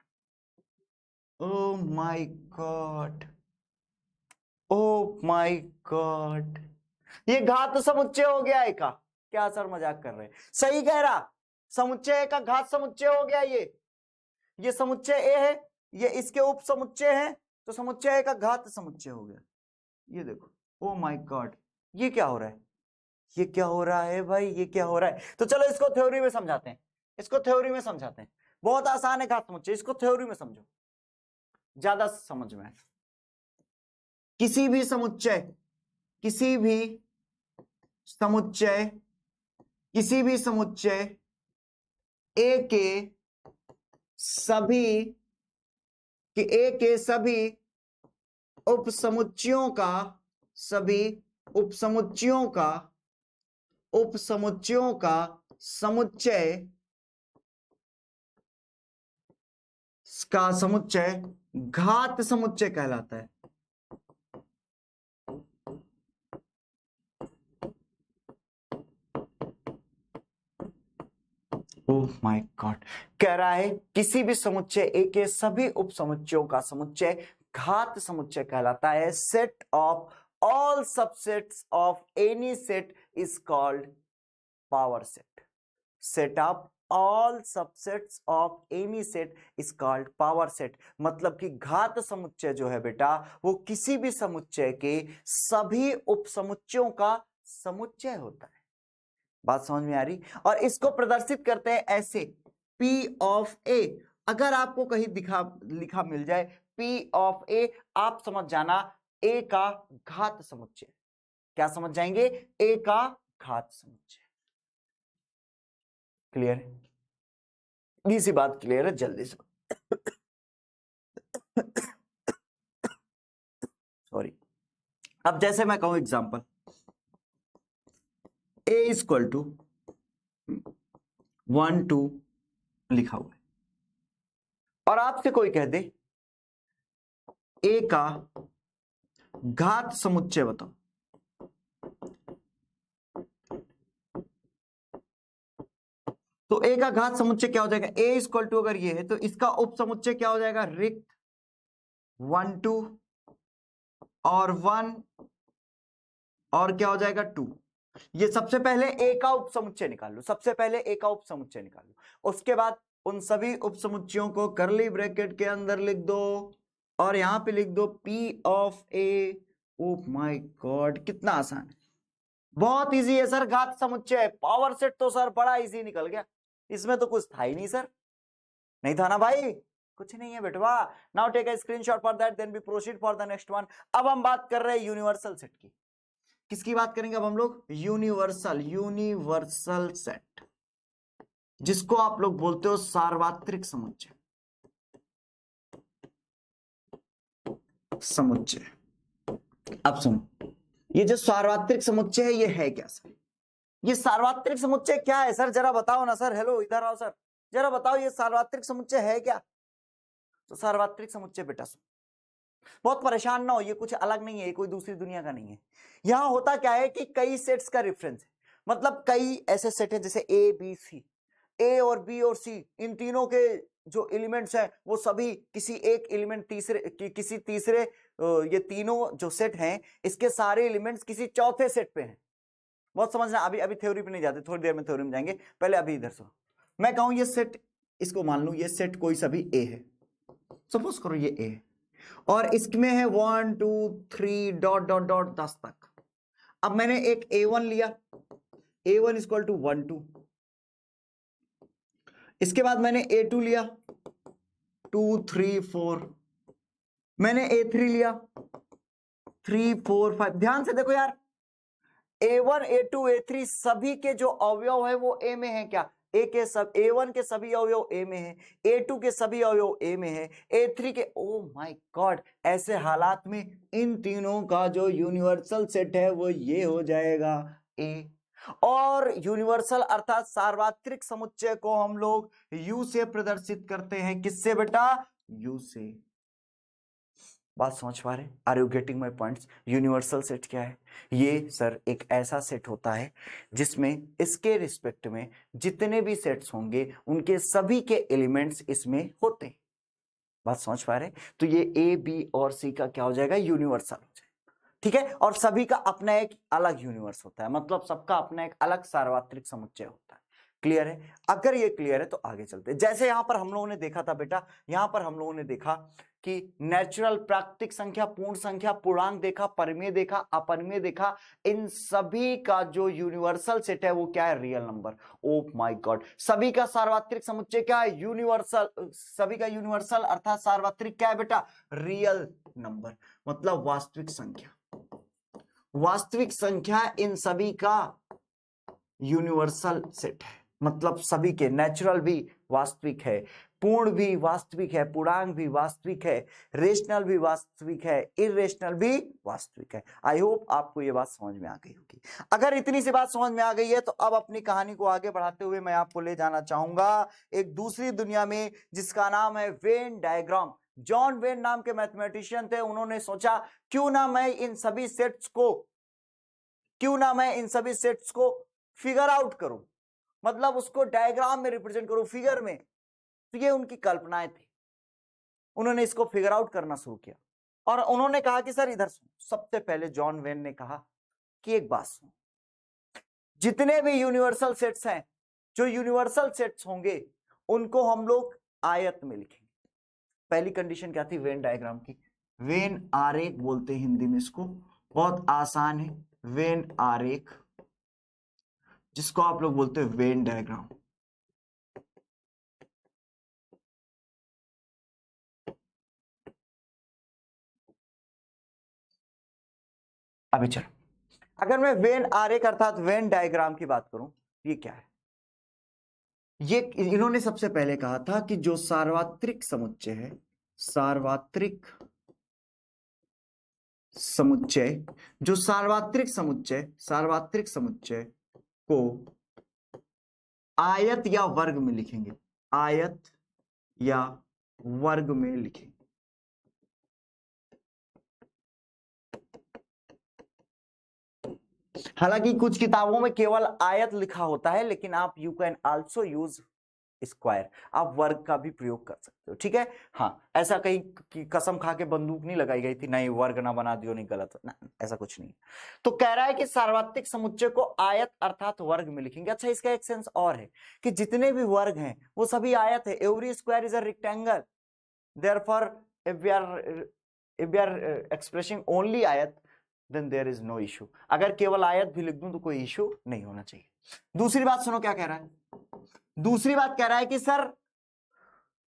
ओ my God, O my God, ये घात समुच्चय हो गया ए का। क्या सर मजाक कर रहे हैं? सही कह रहा, समुच्चय ए का घात समुच्चय हो गया। ये समुच्चय ए है, ये इसके उप समुच्चय है, तो समुच्चय ए का घात समुच्चय हो गया। ये देखो, ओ माय गॉड, ये क्या हो रहा है? ये क्या हो रहा है भाई? ये क्या हो रहा है? तो चलो इसको थ्योरी में समझाते हैं, इसको थ्योरी में समझाते हैं। बहुत आसान है घात समुच्चय, इसको थ्योरी में समझो, ज्यादा समझ में। किसी भी समुच्चय, किसी भी समुच्चय, किसी भी समुच्चय ए के सभी उपसमुच्चयों का, सभी उपसमुच्चयों का समुच्चय घात समुच्चय कहलाता है। ओह माय गॉड, कह रहा है किसी भी समुच्चय ए के सभी उपसमुच्चयों का समुच्चय घात समुच्चय कहलाता है। Set of all subsets of any set is called power set. Set of all subsets of any set is called power set. मतलब कि घात समुच्चय जो है बेटा, वो किसी भी समुच्चय के सभी उपसमुच्चयों का समुच्चय होता है। बात समझ में आ रही? और इसको प्रदर्शित करते हैं ऐसे, P ऑफ A। अगर आपको कहीं लिखा मिल जाए P ऑफ A, आप समझ जाना A का घात समुच्चय। क्या समझ जाएंगे? A का घात समुच्चय। क्लियर है? सी बात क्लियर है? जल्दी से सॉरी। अब जैसे मैं कहूं एग्जांपल, A इक्वल टू 1 2 लिखा हुआ है, और आपसे कोई कह दे A का घात समुच्चय बताओ, तो A का घात समुच्चय क्या हो जाएगा? A इक्वल टू अगर ये है तो इसका उप समुच्चय क्या हो जाएगा? रिक्त 1 2 और 1 और क्या हो जाएगा? 2। ये सबसे पहले A का उप समुच्चय निकाल लो, सबसे पहले A का उप समुच्चय निकाल लो। उसके बाद उन सभी उप समुच्चयों को करली ब्रैकेट के अंदर लिख दो और यहां पे लिख दो P of A। O my God, कितना आसान है। बहुत इजी है सर, घात समुच्चय। पावर सेट तो सर बड़ा इजी निकल गया, इसमें तो कुछ था ही नहीं सर। नहीं था ना भाई, कुछ नहीं है बेटवा। Now take a screenshot for that, then we proceed for the next one. अब हम बात कर रहे हैं यूनिवर्सल सेट की। किसकी बात करेंगे अब हम लोग? यूनिवर्सल सेट, जिसको आप लोग बोलते हो सार्वत्रिक समुच्चय। अब सुनो, ये जो सार्वत्रिक समुच्चय है ये है क्या सर? ये सार्वत्रिक समुच्चय क्या है सर, जरा बताओ ना सर। हेलो, इधर आओ सर, जरा बताओ ये सार्वत्रिक समुच्चय है क्या? तो सार्वत्रिक समुच्चय बेटा सुन, बहुत परेशान ना हो, ये कुछ अलग नहीं है, ये कोई दूसरी दुनिया का नहीं है। यहां होता क्या है कि कई सेट्स का रेफरेंस है, मतलब कई ऐसे सेट है जैसे ए बी सी, ए और बी और सी, इन तीनों के जो एलिमेंट्स हैं वो सभी किसी एक एलिमेंट किसी तीसरे, ये तीनों जो सेट हैं इसके सारे एलिमेंट्स किसी चौथे सेट पे हैं। बहुत समझना, अभी अभी थ्योरी पे नहीं जाते, थोड़ी देर में थ्योरी में जाएंगे, पहले अभी इधर सुनो। मैं कहूं ये सेट, इसको मान लू ये सेट कोई सभी ए है, सपोज करो ये ए है, और इसमें है 1 2 3 डॉट डॉट डॉट 10 तक। अब मैंने एक A1 लिया, A1 इक्वल टू 1 2, इसके बाद मैंने A2 लिया 2 3 4, मैंने A3 लिया 3 4 5। ध्यान से देखो यार, A1 A2 A3 सभी के जो अवयव है वो A में है क्या? A1 के सभी अवयव A में है, A2 के सभी अवयव A में है, A3 के, ओ माय गॉड, ऐसे हालात में इन तीनों का जो यूनिवर्सल सेट है वो ये हो जाएगा A। और यूनिवर्सल अर्थात सार्वत्रिक समुच्चय को हम लोग U से प्रदर्शित करते हैं। किससे बेटा? U से। बात समझ पा रहे? Are you getting my points? Universal set क्या है? ये सर एक ऐसा सेट होता है जिसमें इसके रिस्पेक्ट में जितने भी सेट्स होंगे उनके सभी के एलिमेंट्स इसमें होते हैं। बात समझ पा रहे? तो ये ए बी और सी का क्या हो जाएगा? यूनिवर्सल हो जाएगा। ठीक है, और सभी का अपना एक अलग यूनिवर्स होता है, मतलब सबका अपना एक अलग सार्वत्रिक समुच्चय होता है। क्लियर है? अगर ये क्लियर है तो आगे चलते हैं। जैसे यहां पर हम लोगों ने देखा था बेटा, यहां पर हम लोगों ने देखा कि नेचुरल, प्राकृतिक संख्या, पूर्ण संख्या, पूर्णांक देखा, परिमेय देखा, अपरिमेय देखा, इन सभी का जो यूनिवर्सल सेट है वो क्या है? Real number. O my God, सभी का सार्वत्रिक समुच्चय क्या है? यूनिवर्सल। सभी का यूनिवर्सल अर्थात सार्वत्रिक क्या है बेटा? रियल नंबर, मतलब वास्तविक संख्या। वास्तविक संख्या इन सभी का यूनिवर्सल सेट है, मतलब सभी के, नेचुरल भी वास्तविक है, पूर्ण भी वास्तविक है, पूर्णांक भी वास्तविक है, रेशनल भी वास्तविक है, इरेशनल भी वास्तविक है। आई होप आपको ये बात समझ में आ गई होगी। अगर इतनी सी बात समझ में आ गई है तो अब अपनी कहानी को आगे बढ़ाते हुए मैं आपको ले जाना चाहूंगा एक दूसरी दुनिया में जिसका नाम है वेन डायग्राम। जॉन वेन नाम के मैथमेटिशियन थे, उन्होंने सोचा क्यों ना मैं इन सभी सेट्स को फिगर आउट करूं, मतलब उसको डायग्राम में रिप्रेजेंट करूं, फिगर में। तो ये उनकी कल्पनाएं थी, उन्होंने इसको फिगर आउट करना शुरू किया और उन्होंने कहा कि सर इधर सुनो। सबसे पहले जॉन वेन ने कहा कि एक बात सुनो, जितने भी यूनिवर्सल सेट्स हैं, जो यूनिवर्सल सेट्स होंगे उनको हम लोग आयत में लिखेंगे। पहली कंडीशन क्या थी वेन डायग्राम की? वेन आरेख बोलते हैं हिंदी में इसको, बहुत आसान है। वेन आरेख, जिसको आप लोग बोलते हैं वेन डायग्राम। अभी चलो, अगर मैं वेन आरेख अर्थात वेन डायग्राम की बात करूं, ये क्या है? ये इन्होंने सबसे पहले कहा था कि जो सार्वत्रिक समुच्चय है, सार्वत्रिक समुच्चय, जो सार्वत्रिक समुच्चय को आयत या वर्ग में लिखेंगे, आयत या वर्ग में लिखेंगे। हालांकि कुछ किताबों में केवल आयत लिखा होता है, लेकिन आप you can also use square, आप वर्ग का भी प्रयोग कर सकते हो। ठीक है, हाँ, ऐसा कहीं कसम खा के बंदूक नहीं लगाई गई थी, नहीं वर्ग ना बना दियो, नहीं गलत ना, ऐसा कुछ नहीं। तो कह रहा है कि सार्वत्रिक समुच्चय को आयत अर्थात वर्ग में लिखेंगे। अच्छा, इसका एक सेंस और है कि जितने भी वर्ग हैं वो सभी आयत है। Every square is a rectangle, therefore if we are expressing only आयत, then there is no issue. अगर केवल आयत भी लिख दूं तो कोई इशू नहीं होना चाहिए। दूसरी बात सुनो क्या कह रहा है। दूसरी बात कह रहा है कि सर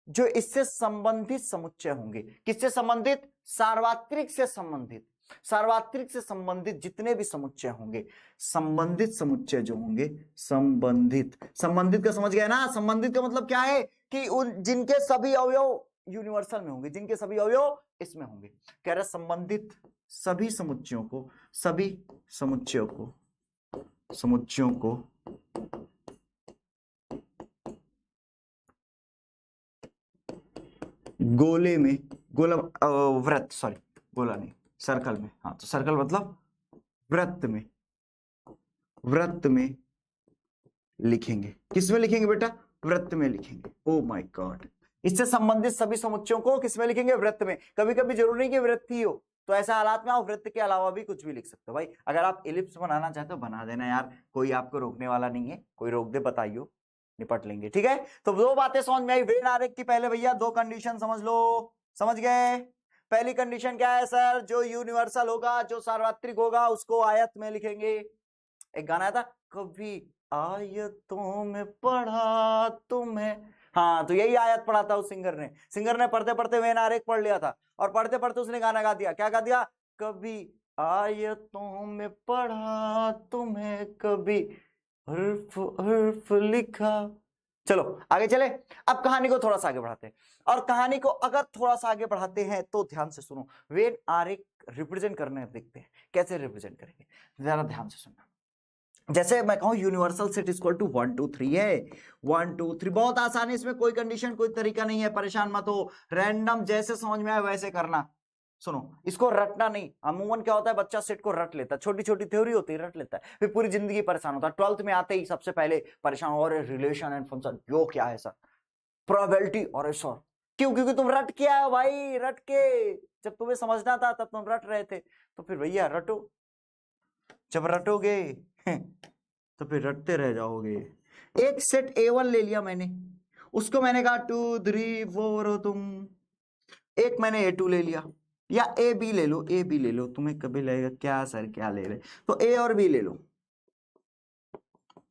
जो इससे संबंधित समुच्चय होंगे, किससे संबंधित, सार्वत्रिक से संबंधित, सार्वत्रिक से संबंधित जितने भी समुच्चय होंगे, संबंधित समुच्चय जो होंगे, संबंधित, संबंधित का समझ गया ना, संबंधित का मतलब क्या है कि उन जिनके सभी अवयव यूनिवर्सल में होंगे, जिनके सभी अवयव इसमें होंगे। कह रहा संबंधित सभी समुच्चयों को, सभी समुच्चयों को, समुच्चयों को गोले में, गोला वृत्त, सॉरी गोला नहीं, सर्कल में, हाँ तो सर्कल मतलब वृत्त में, वृत्त में लिखेंगे। किस में लिखेंगे बेटा, वृत्त में लिखेंगे। ओ माय गॉड, इससे संबंधित सभी समुच्चयों को किस में लिखेंगे, वृत्त में। कभी कभी जरूरी नहीं कि वृत्त ही हो, तो ऐसे हालात में आप वृत्त के अलावा भी कुछ भी लिख सकते हो भाई। अगर आप एलिप्स बनाना चाहते हो बना देना यार, कोई आपको रोकने वाला नहीं है, कोई रोक दे बताइयो, निपट लेंगे, ठीक है। तो दो बातें समझ में आई वेन आरेख की। पहले भैया दो कंडीशन समझ लो, समझ गए। पहली कंडीशन क्या है सर, जो यूनिवर्सल होगा, जो सार्वत्रिक होगा, उसको आयत में लिखेंगे। एक गाना था, कभी आयतों में पढ़ा तुम्हें, हाँ तो यही आयत पढ़ा था उस सिंगर ने पढ़ते पढ़ते वेन आरेख पढ़ लिया था, और पढ़ते पढ़ते उसने गाना गा दिया। क्या गा दिया, कभी आयतों में पढ़ा तुम्हें, कभी हर्फ हर्फ लिखा। चलो आगे चले। अब कहानी को थोड़ा सा आगे बढ़ाते हैं, और कहानी को अगर थोड़ा सा आगे बढ़ाते हैं तो ध्यान से सुनो। वेन आरेख रिप्रेजेंट करने देखते हैं कैसे रिप्रेजेंट करेंगे, जरा ध्यान से सुनना। जैसे मैं कहूं यूनिवर्सल सेट इक्वल टू 1 2 3 है, 1 2 3, बहुत आसान है, इसमें कोई कंडीशन कोई तरीका नहीं है, परेशान मत हो, रैंडम जैसे समझ में आए वैसे करना। सुनो, इसको रटना नहीं। अमूमन क्या होता है, बच्चा सेट को रट लेता है, छोटी छोटी थ्योरी होती है, रट लेता है, फिर पूरी जिंदगी परेशान होता है। 12th में आते ही सबसे पहले परेशान हो रहे, रिलेशन एंड फंक्शन, यो क्या है सर, प्रोबेबिलिटी, और सर क्यों, क्योंकि तुम रट के आए भाई, रट के, जब तुम्हें समझना था तब तुम रट रहे थे, तो फिर भैया रटो, जब रटोगे तो फिर रटते रह जाओगे। एक सेट A1 ले लिया मैंने, उसको मैंने कहा 2 3 4 तुम, एक मैंने A2 ले लिया, या AB ले लो, AB ले लो, तुम्हें कभी लगेगा क्या सर क्या ले रहे, तो A और B ले लो,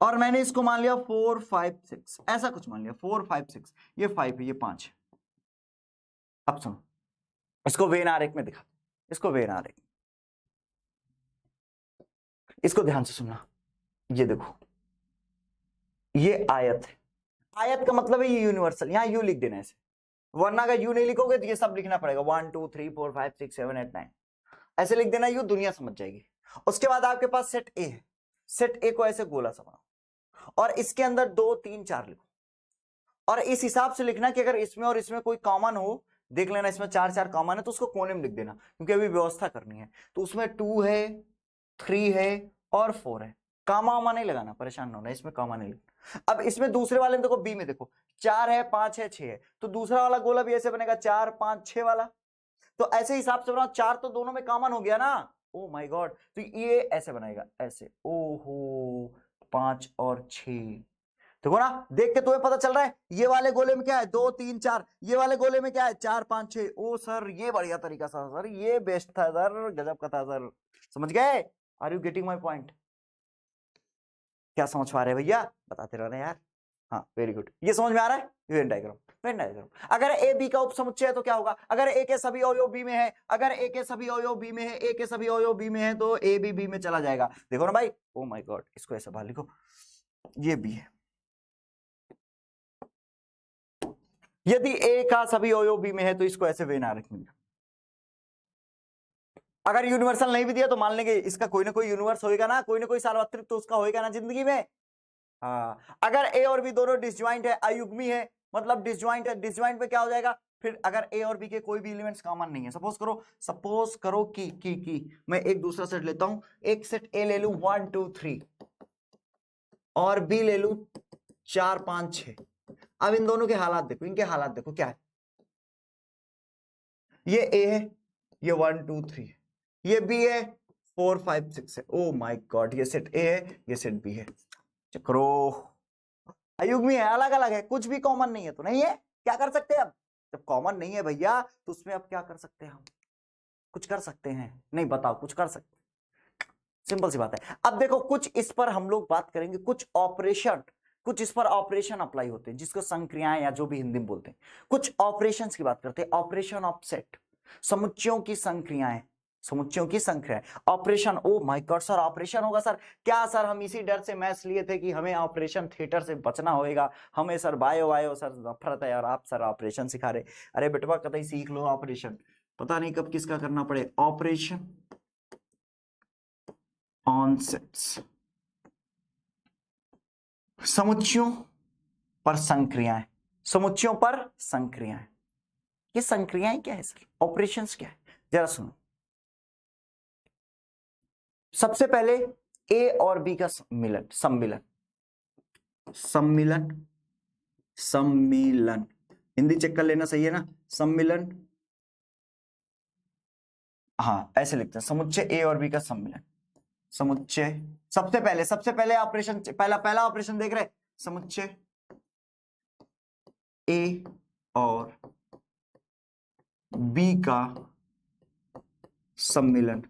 और मैंने इसको मान लिया 4 5 6, ऐसा कुछ मान लिया, 4 5 6, ये 5 है, ये 5 है। अब सुनो, इसको वेन आरेख में दिखा, इसको वेन आरेख, इसको ध्यान से सुनना। ये देखो, ये आयत है, आयत का मतलब है ये यूनिवर्सल, यहां यू लिख देना ऐसे, वरना अगर यू नहीं लिखोगे तो ये सब लिखना पड़ेगा, 1 2 3 4 5 6 7 8 9, ऐसे लिख देना, यू दुनिया समझ जाएगी। उसके बाद आपके पास सेट ए है, सेट ए को ऐसे गोला सा बनाओ, और इसके अंदर 2 3 4 लिखो, और इस हिसाब से लिखना कि अगर इसमें और इसमें कोई कॉमन हो, देख लेना इसमें 4 4 कॉमन है तो उसको कोने में लिख देना, क्योंकि अभी व्यवस्था करनी है। तो उसमें 2 है, 3 है और 4 है, कामा वामा नहीं लगाना, परेशान ना होना, इसमें कामा नहीं लिखना। अब इसमें दूसरे वाले में देखो, बी में देखो 4 है, 5 है, 6 है, तो दूसरा वाला गोला भी ऐसे बनेगा, 4 5 6 वाला। तो ऐसे हिसाब से बनाओ, 4 तो दोनों में कॉमन हो गया ना, ओ माय गॉड, तो ये ऐसे बनेगा, ऐसे, ओहो 5 और 6, देखो ना, देख के तुम्हें पता चल रहा है ये वाले गोले में क्या है, 2 3 4, ये वाले गोले में क्या है, 4 5 6। ओ सर ये बढ़िया तरीका था सर, ये बेस्ट था सर, गजब का था सर, समझ गए? Are you getting my point? क्या समझ पा रहे हैं भैया, बताते रहना यार। हाँ वेरी गुड, ये समझ में आ रहा है। Venn diagram, Venn diagram. अगर ए बी का उपसमुच्चय है तो क्या होगा, अगर ए के सभी अवयव बी में है, अगर ए के सभी अवयव बी में है, ए के सभी अवयव बी में है, तो ए बी बी में चला जाएगा। देखो ना भाई, ओ माय गॉड, इसको ऐसा बाहर लिखो, ये बी है। यदि ए का सभी अवयव बी में है तो इसको ऐसे वेन आरेख में। अगर यूनिवर्सल नहीं भी दिया तो मान लेंगे इसका कोई ना कोई यूनिवर्स होएगा ना, कोई ना कोई सार्वत्रिक तो उसका होएगा ना जिंदगी में। हाँ, अगर ए और बी दोनों डिसजॉइंट है, अयुग्मी है, मतलब डिसजॉइंट है, डिसजॉइंट में क्या हो जाएगा फिर, अगर ए और बी के कोई भी एलिमेंट्स कॉमन नहीं है, सपोज करो कि मैं एक दूसरा सेट लेता हूं, एक सेट ए ले लू 1 2 3 और बी ले लू 4 5 6। अब इन दोनों के हालात देखो, इनके हालात देखो क्या है, ये ए है, ये 1 2 3 है, ये बी है, 4 5 6 है। ओ माय गॉड, ये सेट ए है, ये सेट बी है। चक्रो अयुग्मी है, अलग अलग है, कुछ भी कॉमन नहीं है तो नहीं है, क्या कर सकते हैं अब, जब कॉमन नहीं है भैया तो उसमें अब क्या कर सकते हैं हम, कुछ कर सकते हैं नहीं, बताओ कुछ कर सकते सिंपल सी बात है। अब देखो कुछ इस पर हम लोग बात करेंगे, कुछ इस पर ऑपरेशन अप्लाई होते हैं जिसको संक्रियाएं या जो भी हिंदी में बोलते हैं। कुछ ऑपरेशंस की बात करते हैं, ऑपरेशन ऑफ सेट, समुच्चयों की संक्रियाएं, operation. Oh my God sir, operation होगा सर? क्या सर, हम इसी डर से मैथ्स लिए थे कि हमें ऑपरेशन थिएटर से बचना होएगा, हमें सर बायो सर नफरत है और आप सर ऑपरेशन सिखा रहे। अरे बेटवा कतई सीख लो ऑपरेशन, पता नहीं कब किसका करना पड़े। ऑपरेशन ऑन सेट्स, समुच्चयों पर संक्रियाएं, ये संक्रियाएं क्या है सर, ऑपरेशंस क्या है, जरा सुनो। सबसे पहले ए और बी का सम्मिलन, हिंदी चेक कर लेना, सही है ना, सम्मिलन। हाँ ऐसे लिखते हैं, समुच्चय ए और बी का सम्मिलन, समुच्चय। सबसे पहले ऑपरेशन, पहला ऑपरेशन देख रहे, समुच्चय ए और बी का सम्मिलन।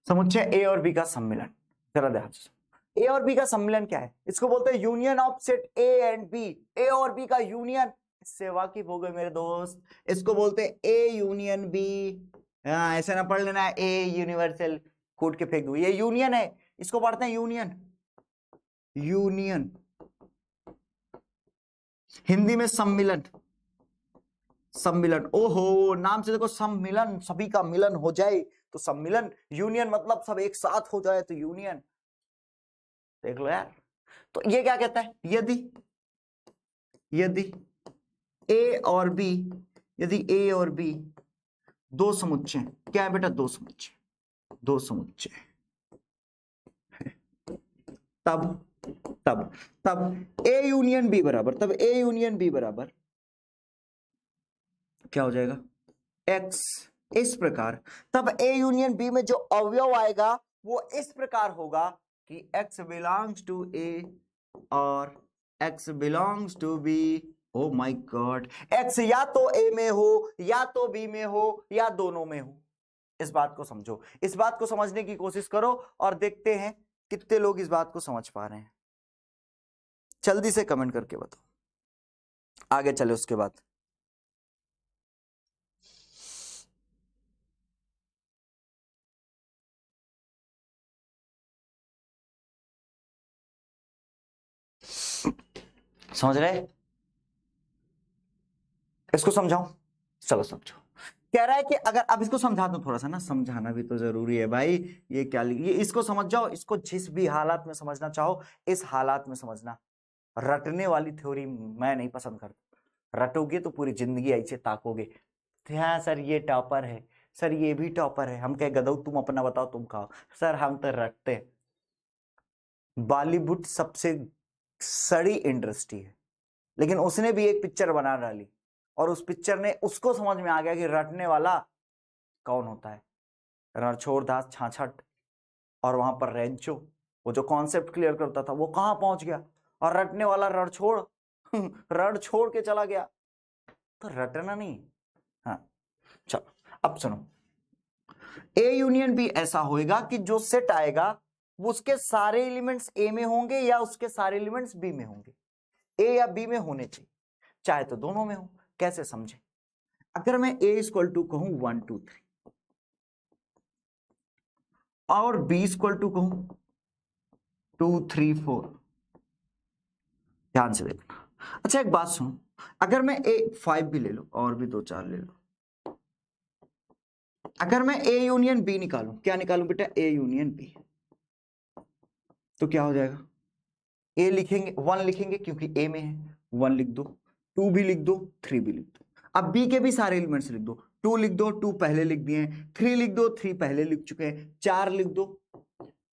समुच्चय ए और बी का सम्मिलन, जरा ध्यान से। ए और बी का सम्मिलन क्या है? इसको बोलते हैं union of set A and B. A और बी का यूनियन, इससे वाकिफ हो गए मेरे दोस्त, इसको बोलते हैं ए यूनियन बी। हाँ ऐसे ना पढ़ लेना है ए यूनिवर्सल, कूट के फेंक दो, ये यूनियन है, इसको पढ़ते हैं यूनियन, हिंदी में सम्मिलन। ओहो नाम से देखो, सम्मिलन, सभी का मिलन हो जाए तो सम्मिलन, यूनियन मतलब सब एक साथ हो जाए तो यूनियन, देख लो यार। तो ये क्या कहता है, यदि ए और बी दो समुच्चय, क्या है बेटा, दो समुच्चय, तब ए यूनियन बी बराबर, क्या हो जाएगा, एक्स। इस प्रकार तब ए यूनियन बी में जो अवयव आएगा वो इस प्रकार होगा कि x बिलोंग्स टू ए और x belongs to B. Oh my God, x या तो ए में हो या तो बी में हो या दोनों में हो। इस बात को समझो, इस बात को समझने की कोशिश करो और देखते हैं कितने लोग इस बात को समझ पा रहे हैं। जल्दी से कमेंट करके बताओ, आगे चले उसके बाद। समझ रहे, इसको समझाऊं, चलो समझो। कह रहा है कि अगर, अब इसको समझा दो थोड़ा सा ना, समझाना भी तो जरूरी है भाई। ये क्या, ये इसको समझ जाओ, इसको जिस भी हालात में समझना चाहो इस हालात में समझना। रटने वाली थ्योरी मैं नहीं पसंद करता, रटोगे तो पूरी जिंदगी ऐसे ताकोगे, हाँ सर ये टॉपर है, सर ये भी टॉपर है, हम कह गधो तुम अपना बताओ तुम खाओ, सर हम तो रटते। बॉलीवुड सबसे सड़ी इंडस्ट्री है, लेकिन उसने भी एक पिक्चर बना डाली और उस पिक्चर ने उसको समझ में आ गया कि रटने वाला कौन होता है, रणछोड़ दास छाछट, और वहां पर रेंचो, वो जो कॉन्सेप्ट क्लियर करता था वो कहां पहुंच गया, और रटने वाला रण छोड़ के चला गया। तो रटना नहीं। हाँ चलो अब सुनो, ए यूनियन बी ऐसा होएगा कि जो सेट आएगा वो उसके सारे एलिमेंट्स ए में होंगे या उसके सारे एलिमेंट्स बी में होंगे, ए या बी में होने चाहिए, चाहे तो दोनों में हो। कैसे समझे, अगर मैं ए इक्वल टू कहूं 1 2 3 और बी इक्वल टू कहूं 2 3 4, ध्यान से देखना। अच्छा एक बात सुनो, अगर मैं ए 5 भी ले लो और भी 2 4 ले लो, अगर मैं ए यूनियन बी निकालूं, क्या निकालूं बेटा, ए यूनियन बी, तो क्या हो जाएगा, ए लिखेंगे 1 लिखेंगे क्योंकि ए में है, 1 लिख दो, 2 भी लिख दो, 3 भी लिख दो। अब बी के भी सारे एलिमेंट्स लिख दो, 2 लिख दो, 2 पहले लिख दिए हैं, 3 लिख दो, 3 पहले लिख चुके हैं, 4 लिख दो,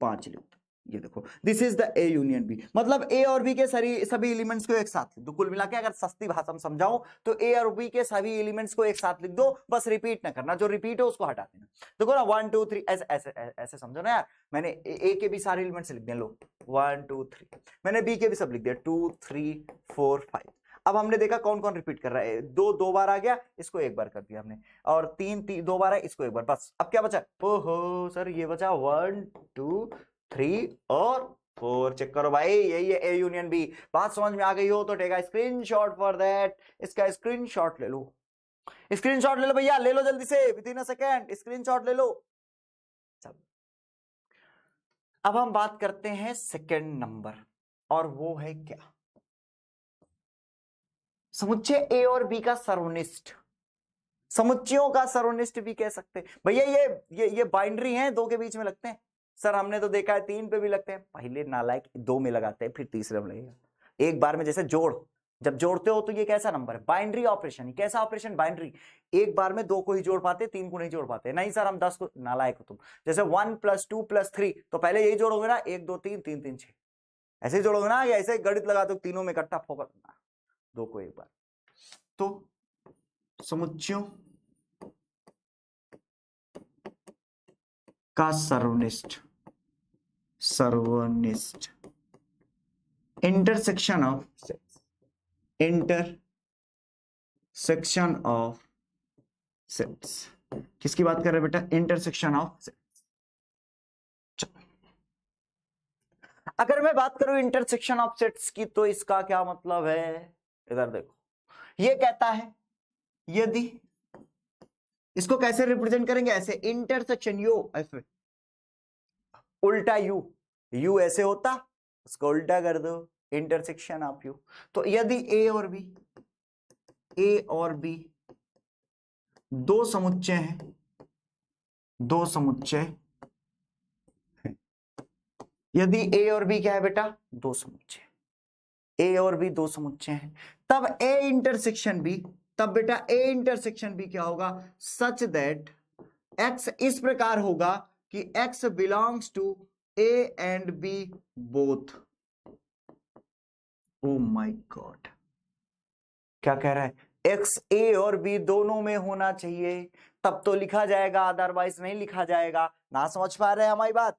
5 लिख दो, ये देखो this is the A union B, मतलब ए और बी के सभी एलिमेंट्स को एक साथ लिख दो। कुल मिला के अगर सस्ती भाषा में समझाऊं तो ए और बी के सभी एलिमेंट्स को एक साथ लिख दो, बस रिपीट ना करना, जो रिपीट है उसको हटा देना। देखो ना 1 2 3 ऐसे ऐसे ऐसे समझो ना यार, मैंने ए के भी सारे एलिमेंट्स लिख दिए, लो 1 2 3, मैंने बी के भी सब लिख दिया 2 3 4 5। अब हमने देखा कौन कौन रिपीट कर रहा है, दो बार आ गया, इसको एक बार कर दिया हमने, और तीन दो बार है, इसको एक बार, बस। अब क्या बचा, ओहो सर ये बचा 1 2 3 और 4। चेक करो भाई, यही है ए यूनियन बी। बात समझ में आ गई हो तो take a screenshot for that, इसका स्क्रीनशॉट ले लो, स्क्रीनशॉट ले लो भैया, ले लो जल्दी से, with in a second screenshot ले लो। चल अब हम बात करते हैं सेकेंड नंबर, और वो है क्या, समुच्चय ए और बी का सर्वनिष्ठ, समुच्चयों का सर्वनिष्ठ भी कह सकते हैं भैया। ये बाइनरी हैं, दो के बीच में लगते हैं सर, हमने तो देखा है 3 पे भी लगते हैं, पहले नालायक 2 में लगाते हैं, फिर तीसरे में लगेगा। एक बार में जैसे जोड़, जब जोड़ते हो तो ये कैसा नंबर है, बाइनरी ऑपरेशन। कैसा ऑपरेशन, बाइनरी, एक बार में 2 को ही जोड़ पाते, 3 को नहीं जोड़ पाते। नहीं सर हम 10 को, नालायक हो तुम। जैसे 1 + 2 + 3, तो पहले यही जोड़ोगे ना, 1 2 3 3 3 6, ऐसे ही जोड़ोगे ना, या ऐसे गणित लगा दो, तीनों में इकट्ठा फोकस, 2 को एक बार। तो समुच्चयों का सर्वनिष्ठ, सर्वनिष्ठ intersection of sets, intersection of sets, किसकी बात कर रहे हैं बेटा, इंटरसेक्शन ऑफ सेट्स। अगर मैं बात करूं इंटरसेक्शन ऑफ सेट्स की, तो इसका क्या मतलब है, इधर देखो, ये कहता है यदि, इसको कैसे रिप्रेजेंट करेंगे, ऐसे इंटरसेक्शन यू, ऐसे उल्टा यू ऐसे होता, उसको उल्टा कर दो, इंटरसेक्शन ऑफ यू। तो यदि ए और बी दो समुच्चय हैं, दो समुच्चय, यदि ए और बी क्या है बेटा, दो समुच्चय, ए और बी दो समुच्चय हैं, तब ए इंटरसेक्शन बी, तब बेटा ए इंटरसेक्शन बी क्या होगा, सच दैट एक्स इस प्रकार होगा कि X belongs to A and B both. Oh my God, क्या कह रहा है, एक्स ए और बी दोनों में होना चाहिए, तब तो लिखा जाएगा, अदरवाइज नहीं लिखा जाएगा। ना समझ पा रहे हमारी बात,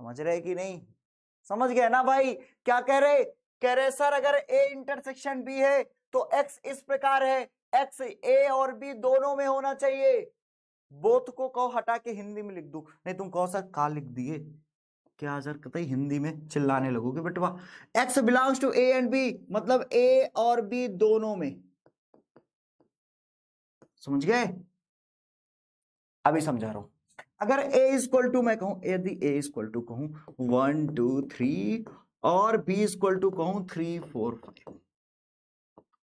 समझ रहे कि नहीं, समझ गए ना भाई। क्या कह रहे सर अगर ए इंटरसेक्शन बी है तो एक्स इस प्रकार है, एक्स ए और बी दोनों में होना चाहिए। बोथ को कहो हटा के हिंदी में लिख दूं, नहीं तुम कहो सर का लिख दिए, क्या सर कतई हिंदी में चिल्लाने लगोगे बेटवा। X belongs to A and B, मतलब ए और बी दोनों में, समझ गए, अभी समझा रहा हूं। अगर a इक्वल टू मैं कहूं, यदि a इक्वल टू कहूं 1 2 3 और b इक्वल टू कहूं 3 4 5,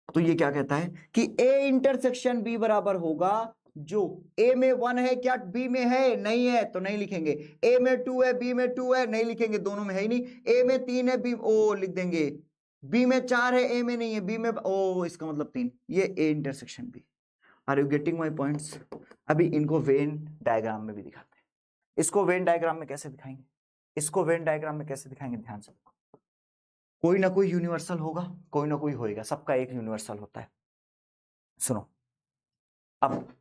तो ये क्या कहता है कि a इंटरसेक्शन b बराबर होगा, जो a में 1 है क्या b में है, नहीं है तो नहीं लिखेंगे, a में 2 है b में 2 है नहीं लिखेंगे, दोनों में है ही नहीं, a में 3 है b ओ लिख देंगे, b में 4 है a में नहीं है, b में ओ, इसका मतलब 3, ये a intersection b। Are you getting my points. अभी इनको वेन डायग्राम में भी दिखाते हैं। इसको वेन डायग्राम में कैसे दिखाएंगे, इसको वेन डायग्राम में कैसे दिखाएंगे, ध्यान से, कोई ना कोई यूनिवर्सल होगा, कोई ना कोई होएगा, सबका एक यूनिवर्सल होता है। सुनो, अब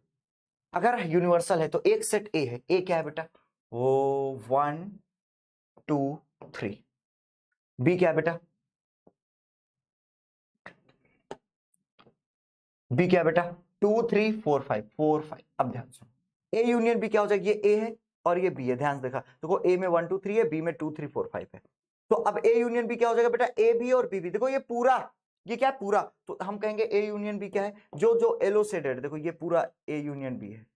अगर यूनिवर्सल है तो एक सेट ए है, ए क्या है बेटा, वो 1 2 3, बी क्या है बेटा, बी क्या है बेटा 2 3 4 5 4 5। अब ध्यान सुनो, ए यूनियन बी क्या हो जाएगी, ये ए है और ये बी है, ध्यान से देखा, देखो ए में 1 2 3 है, बी में 2 3 4 5 है, तो अब ए यूनियन बी क्या हो जाएगा बेटा, ए बी और बी बी। देखो ये पूरा, ये क्या है पूरा, तो हम कहेंगे ए यूनियन बी क्या है, जो जो एलोसेटेड, देखो ये पूरा ए यूनियन बी है।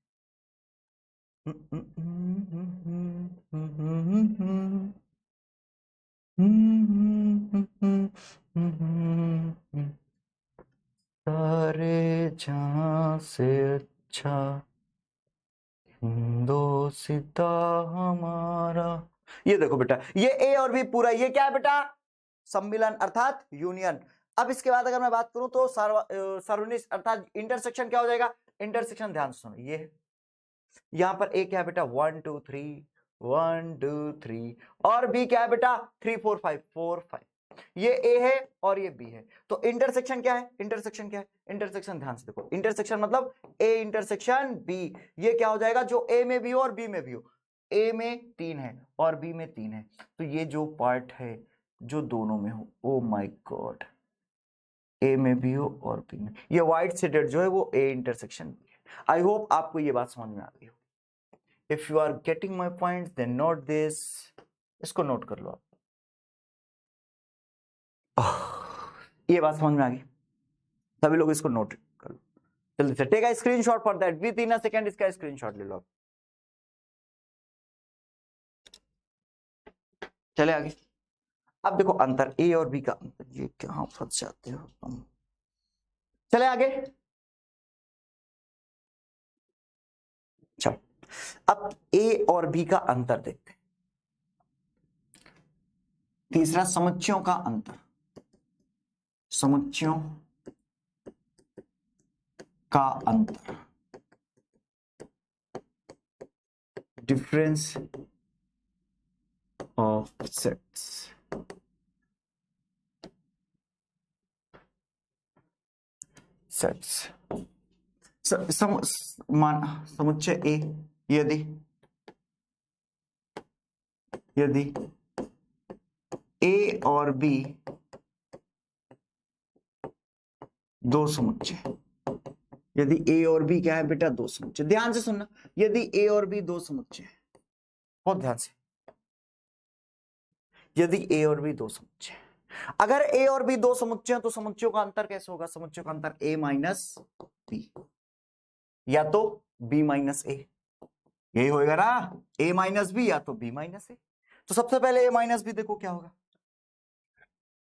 सारे जहां से अच्छा हिंदोसिता हमारा, ये देखो बेटा ये ए और बी पूरा, ये क्या है बेटा, सम्मिलन अर्थात यूनियन। अब इसके बाद अगर मैं बात करूं तो सर्वनिष्ठ अर्थात इंटरसेक्शन क्या हो जाएगा, इंटरसेक्शन ध्यान से सुनो, ये यहां पर ए क्या है बेटा 1 2 3 1 2 3 और बी क्या है बेटा 3 4 5 4 5। ये ए है और ये बी है, तो इंटरसेक्शन क्या है, इंटरसेक्शन क्या है, इंटरसेक्शन ध्यान से देखो, इंटरसेक्शन मतलब ए इंटरसेक्शन बी। ये क्या हो जाएगा, जो ए में भी हो और बी में भी हो, ए में 3 है और बी में 3 है, तो ये जो पार्ट है जो दोनों में हो, ओ माय गॉड, ए में भी हो और बी में, ये व्हाइट शेडेड जो है वो ए इंटरसेक्शन बी है। आई होप आपको ये बात समझ में आ गई हो। If you are getting my point then note this, इसको नोट कर लो आप। ये बात समझ में आ गई, सभी लोग इसको नोट कर लो जल्दी से। Take a screenshot for that, within a second इसका स्क्रीनशॉट ले लो। चले आगे। अब देखो अंतर ए और बी का अंतर, ये कहां फंस जाते हो तुम। चले आगे। चलो अब ए और बी का अंतर देखते हैं। तीसरा समुच्चयों का अंतर, समुच्चयों का अंतर, डिफरेंस ऑफ सेट्स। सेट्स समुच्चय ए यदि ए और बी दो समुच्चय, यदि ए और बी क्या है बेटा, दो समुच्चय। ध्यान से सुनना, यदि ए और बी दो समुच्चय, बहुत ध्यान से, यदि ए और बी दो समुच्चय, अगर ए और बी दो समुच्चय तो समुच्चयों का अंतर कैसे होगा, समुच्चयों का अंतर ए माइनस बी या तो बी माइनस ए, यही होएगा ना, ए माइनस बी या तो बी माइनस ए। तो सबसे पहले ए माइनस बी देखो क्या होगा,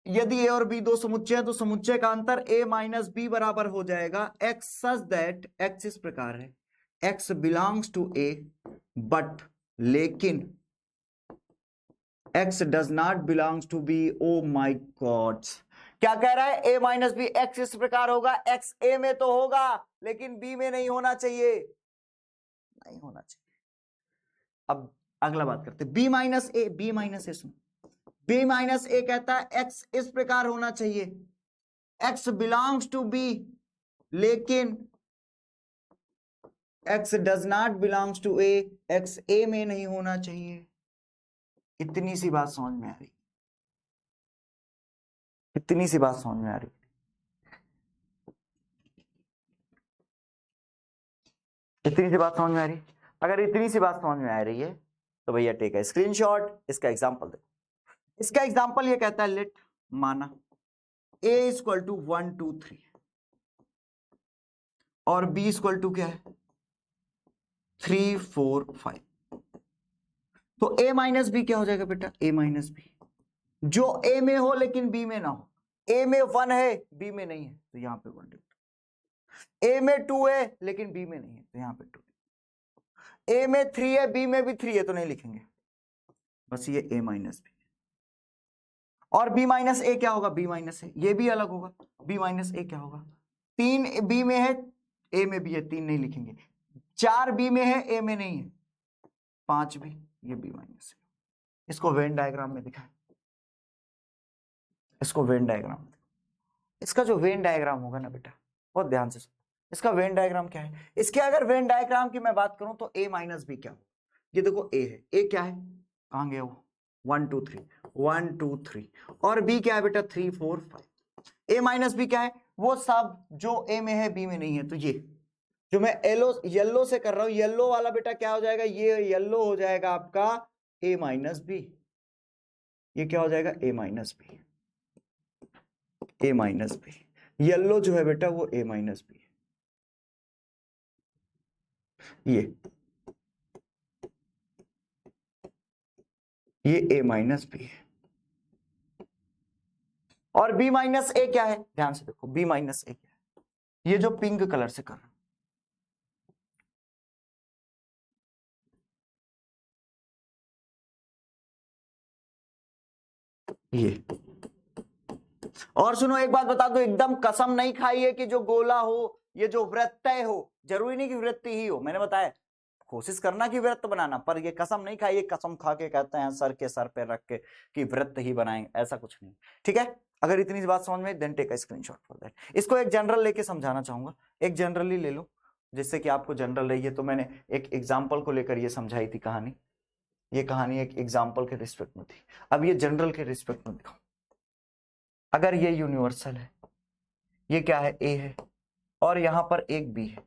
यदि ए और बी दो समुच्चय है तो समुच्चय का अंतर ए माइनस बी बराबर हो जाएगा एक्स सच दैट, एक्स इस प्रकार है, X belongs to A but लेकिन X does not belongs to B. Oh my God, क्या कह रहा है, ए माइनस बी, एक्स इस प्रकार होगा, एक्स ए में तो होगा लेकिन बी में नहीं होना चाहिए, नहीं होना चाहिए। अब अगला बात करते, B minus A, B minus A सुन, बी माइनस ए कहता है एक्स इस प्रकार होना चाहिए, एक्स बिलोंग्स टू बी लेकिन X does not belongs to A, X A में नहीं होना चाहिए। इतनी सी बात समझ में आ रही, इतनी सी बात समझ में आ रही, इतनी सी बात समझ में आ रही। अगर इतनी सी बात समझ में आ रही है तो भैया टेक है स्क्रीनशॉट, इसका एग्जांपल देखो। इसका एग्जांपल ये कहता है, लेट माना a इक्वल टू 1 2 3 और b इक्वल टू क्या है 3 4 5, तो a माइनस बी क्या हो जाएगा बेटा, a माइनस बी, जो a में हो लेकिन b में ना हो, a में 1 है b में नहीं है तो यहां पे 1 a में 2 है लेकिन b में नहीं है तो यहां पे 2, a में 3 है b में भी 3 है तो नहीं लिखेंगे, बस ये a माइनस बी। और b माइनस ए क्या होगा, b माइनस ए, ये भी अलग होगा, b माइनस ए क्या होगा, 3 b में है a में भी है 3 नहीं लिखेंगे, 4 b में है a में नहीं है, 5 भी, ये b माइनस ए। इसको वेन डायग्राम में दिखाएं, इसको वेन डायग्राम, इसका जो वेन डायग्राम होगा ना बेटा, बहुत ध्यान से सुनो, इसका वेन डायग्राम क्या है, इसके अगर वेन डायग्राम की मैं बात करूं तो a माइनस बी क्या हो, ये देखो a है, a क्या है, कहां गया वो, 1 2 3 1 2 3 और b क्या है बेटा 3 4 5, a माइनस बी क्या है, वो सब जो a में है b में नहीं है, तो ये जो मैं येलो से कर रहा हूं, येलो वाला बेटा क्या हो जाएगा, ये येलो हो जाएगा आपका a माइनस बी, ये क्या हो जाएगा a minus B, a minus B, yellow जो है बेटा वो a माइनस बी, ये a माइनस बी है, और b माइनस ए क्या है, ध्यान से देखो b माइनस ए क्या है, ये जो पिंक कलर से कर रहा हूं, ये। और सुनो एक बात बता दो, एकदम कसम नहीं खाइए कि जो गोला हो, ये जो वृत्तय हो, जरूरी नहीं कि वृत्ति ही हो, मैंने बताया कोशिश करना कि व्रत बनाना, पर ये कसम नहीं खाइए, कसम खा के कहते हैं सर के सर पे रख के कि व्रत ही बनाएंगे, ऐसा कुछ नहीं। ठीक है, अगर इतनी बात समझ में, then take a screenshot for that. इसको एक जनरल लेके समझाना चाहूंगा, एक जनरली ले लो जिससे कि आपको जनरल रही है। तो मैंने एक एग्जाम्पल को लेकर ये समझाई थी कहानी, ये कहानी एक एग्जाम्पल के रिस्पेक्ट में थी, अब ये जनरल के रिस्पेक्ट में दिखाऊं। अगर ये यूनिवर्सल है, ये क्या है, ए है, और यहां पर एक बी है,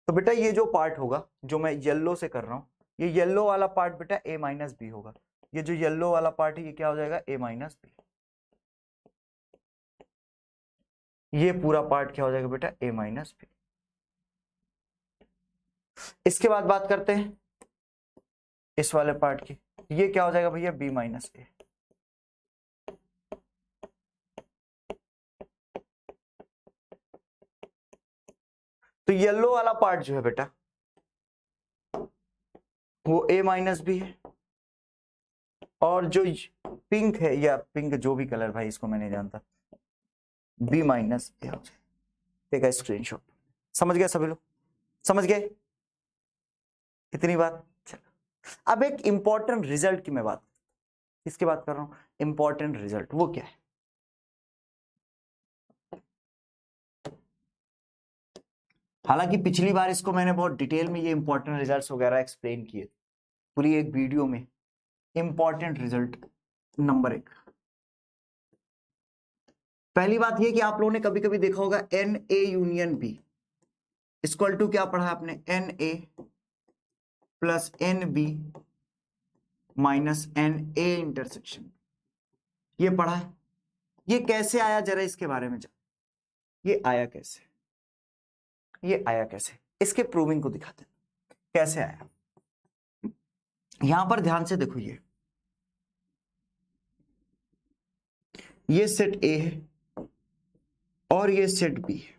तो बेटा ये जो पार्ट होगा जो मैं येलो से कर रहा हूं, ये येलो वाला पार्ट बेटा ए माइनस बी होगा। ये जो येलो वाला पार्ट है ये क्या हो जाएगा, ए माइनस बी। ये पूरा पार्ट क्या हो जाएगा बेटा, ए माइनस बी। इसके बाद बात करते हैं इस वाले पार्ट की, ये क्या हो जाएगा भैया, बी माइनस ए। तो येलो वाला पार्ट जो है बेटा वो ए माइनस बी है, और जो पिंक है, या पिंक जो भी कलर भाई इसको मैं नहीं जानता, बी माइनस ए हो जाए। ठीक है, स्क्रीनशॉट। समझ गए सभी लोग, समझ गए इतनी बात। चलो अब एक इंपॉर्टेंट रिजल्ट की मैं बात, इसकी बात कर रहा हूं, इंपॉर्टेंट रिजल्ट वो क्या है। हालांकि पिछली बार इसको मैंने बहुत डिटेल में ये इंपॉर्टेंट रिजल्ट्स वगैरह एक्सप्लेन किए पूरी एक वीडियो में। इंपॉर्टेंट रिजल्ट नंबर 1, पहली बात ये कि आप लोगों ने कभी कभी देखा होगा n A union B equal to क्या पढ़ा आपने, n A plus n B minus n A intersection, ये पढ़ा है। ये कैसे आया जरा इसके बारे में ये आया कैसे, ये आया कैसे, इसके प्रूविंग को दिखाते हैं कैसे आया। यहां पर ध्यान से देखो, ये सेट ए है और ये सेट बी है,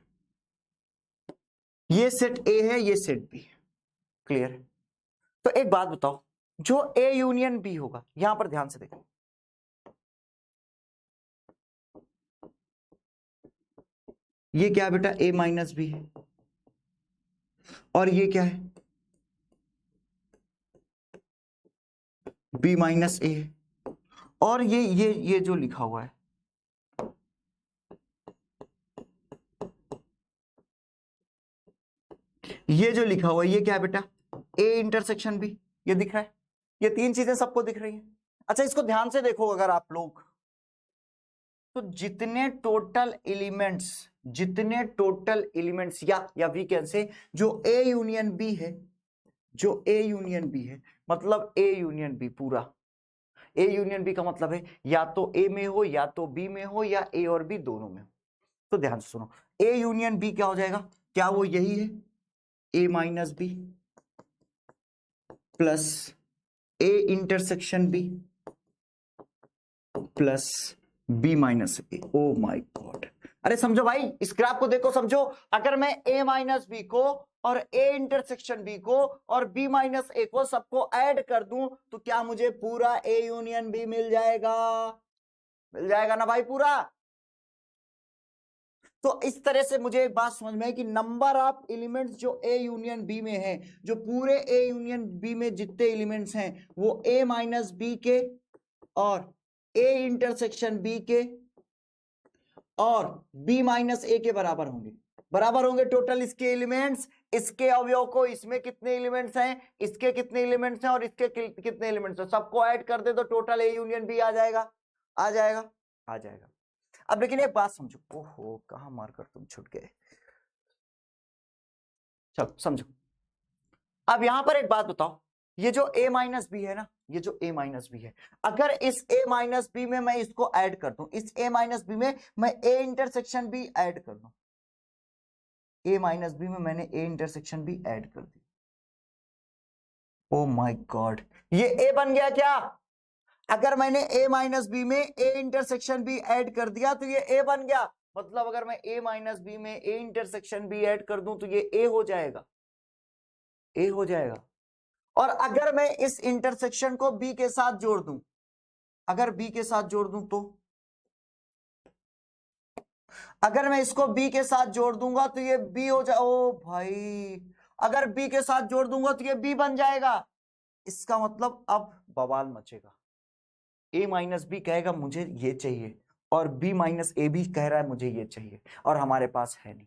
ये सेट ए है, ये सेट बी है, क्लियर है। तो एक बात बताओ, जो ए यूनियन बी होगा, यहां पर ध्यान से देखो, ये क्या बेटा, ए माइनस बी है, और ये क्या है, बी माइनस ए है, और ये जो लिखा हुआ है, ये जो लिखा हुआ है, ये क्या है बेटा, ए इंटरसेक्शन बी, ये दिख रहा है। ये तीन चीजें सबको दिख रही हैं। अच्छा इसको ध्यान से देखो अगर आप लोग, तो जितने टोटल एलिमेंट्स या वी कैन से जो ए यूनियन बी है, जो ए यूनियन बी है, मतलब ए यूनियन बी पूरा, ए यूनियन बी का मतलब है या तो ए में हो या तो बी में हो या ए और बी दोनों में हो। तो ध्यान से सुनो, ए यूनियन बी क्या हो जाएगा, क्या वो यही है, A minus B plus A intersection B plus B minus A. Oh my god, अरे समझो भाई, इस ग्राफ को देखो, समझो। अगर मैं ए माइनस बी को और ए इंटरसेक्शन बी को और बी माइनस ए को सबको ऐड कर दूं तो क्या मुझे पूरा ए यूनियन बी मिल जाएगा, मिल जाएगा ना भाई पूरा। तो इस तरह से मुझे एक बात समझ में है कि नंबर ऑफ एलिमेंट्स जो ए यूनियन बी में है, जो पूरे ए यूनियन बी में जितने एलिमेंट्स हैं वो ए माइनस बी के और ए इंटरसेक्शन बी के और बी माइनस ए के बराबर होंगे टोटल इसके एलिमेंट्स। इसके अवयव को, इसमें कितने एलिमेंट्स हैं, इसके कितने एलिमेंट्स हैं और इसके कितने एलिमेंट्स हैं, सबको ऐड कर दे तो टोटल ए यूनियन बी आ जाएगा, आ जाएगा, आ जाएगा। अब लेकिन एक बात समझो, ओहो कहां मारकर तुम छूट गए, चलो समझो। अब यहां पर एक बात बताओ, ये जो a माइनस बी है ना, ये जो a माइनस बी है, अगर इस a माइनस बी में मैं इसको ऐड कर दूं, इस a माइनस बी में मैं a इंटरसेक्शन बी ऐड कर दूं, a माइनस बी में मैंने a इंटरसेक्शन बी ऐड कर दी, ओ माय गॉड, ये a बन गया क्या। अगर मैंने a माइनस बी में a इंटरसेक्शन बी ऐड कर दिया तो ये a बन गया, मतलब अगर मैं a माइनस बी में a इंटरसेक्शन बी ऐड कर दूं तो ये a हो जाएगा, a हो जाएगा। और अगर मैं इस इंटरसेक्शन को b के साथ जोड़ दूं, अगर b के साथ जोड़ दूं तो, अगर मैं इसको b के साथ जोड़ दूंगा तो ये b हो जाए, ओ भाई अगर बी के साथ जोड़ दूंगा तो ये बी बन जाएगा। इसका मतलब अब बवाल मचेगा। ए माइनस बी कहेगा मुझे ये चाहिए, और बी माइनस ए भी कह रहा है मुझे ये चाहिए, और हमारे पास है नहीं।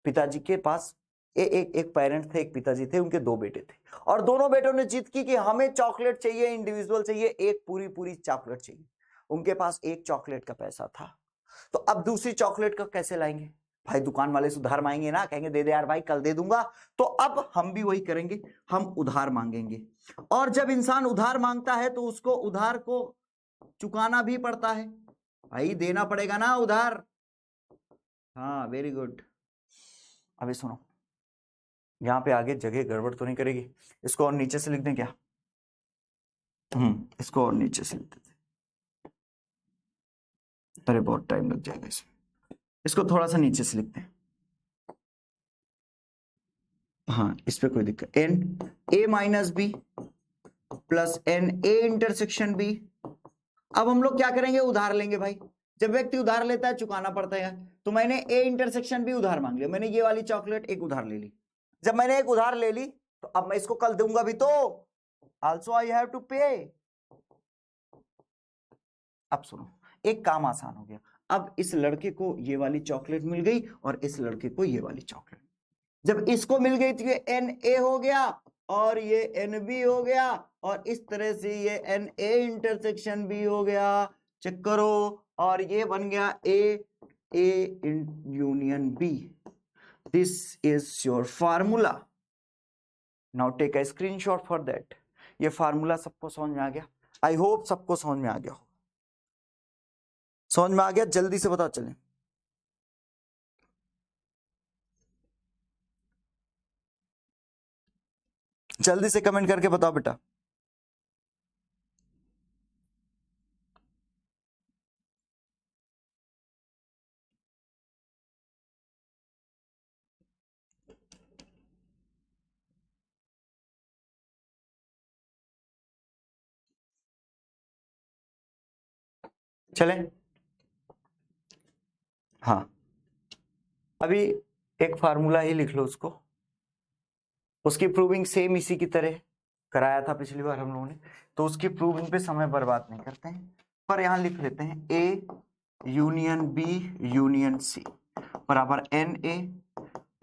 पिताजी के पास एक पेरेंट थे, एक पिताजी थे, उनके दो बेटे थे, और दोनों बेटों ने जिद की कि हमें चॉकलेट चाहिए, इंडिविजुअल चाहिए, एक पूरी पूरी चॉकलेट चाहिए। उनके पास एक चॉकलेट का पैसा था, तो अब दूसरी चॉकलेट का कैसे लाएंगे? भाई दुकान वाले से उधार मांगेंगे ना, कहेंगे दे दे यार भाई कल दे दूंगा। तो अब हम भी वही करेंगे, हम उधार मांगेंगे। और जब इंसान उधार मांगता है तो उसको उधार को चुकाना भी पड़ता है, भाई देना पड़ेगा ना उधार। हाँ वेरी गुड। अभी सुनो, यहां पे आगे जगह गड़बड़ तो नहीं करेगी? इसको और नीचे से लिख दें क्या? इसको और नीचे से लिख देते। अरे बहुत टाइम लग जाएगा इसमें, इसको थोड़ा सा नीचे से लिखते हैं। हाँ इस पे कोई दिक्कत, n A minus B plus n A intersection B. अब हम लोग क्या करेंगे? उधार लेंगे भाई। जब व्यक्ति उधार लेता है चुकाना पड़ता है, तो मैंने ए इंटरसेक्शन बी उधार मांग लिया। मैंने ये वाली चॉकलेट एक उधार ले ली। जब मैंने एक उधार ले ली तो अब मैं इसको कल दूंगा भी, तो ऑल्सो आई हैव टू पे। अब सुनो, एक काम आसान हो गया। अब इस लड़के को ये वाली चॉकलेट मिल गई और इस लड़के को ये वाली चॉकलेट। जब इसको मिल गई तो ये एन ए हो गया और ये एन बी हो गया, और इस तरह से ये एन ए इंटरसेक्शन बी हो गया। चेक करो, और ये बन गया A union B. This is your formula. Now take a screenshot for that. ये फार्मूला सबको समझ में आ गया? आई होप सबको समझ में आ गया हो। समझ में आ गया? जल्दी से बता चले। जल्दी से कमेंट करके बताओ बेटा। चले, हाँ अभी एक फार्मूला ही लिख लो उसको। उसकी प्रूविंग सेम इसी की तरह कराया था पिछली बार हम लोगों ने, तो उसकी प्रूविंग पे समय बर्बाद नहीं करते हैं, पर यहां लिख लेते हैं A union B union C बराबर n A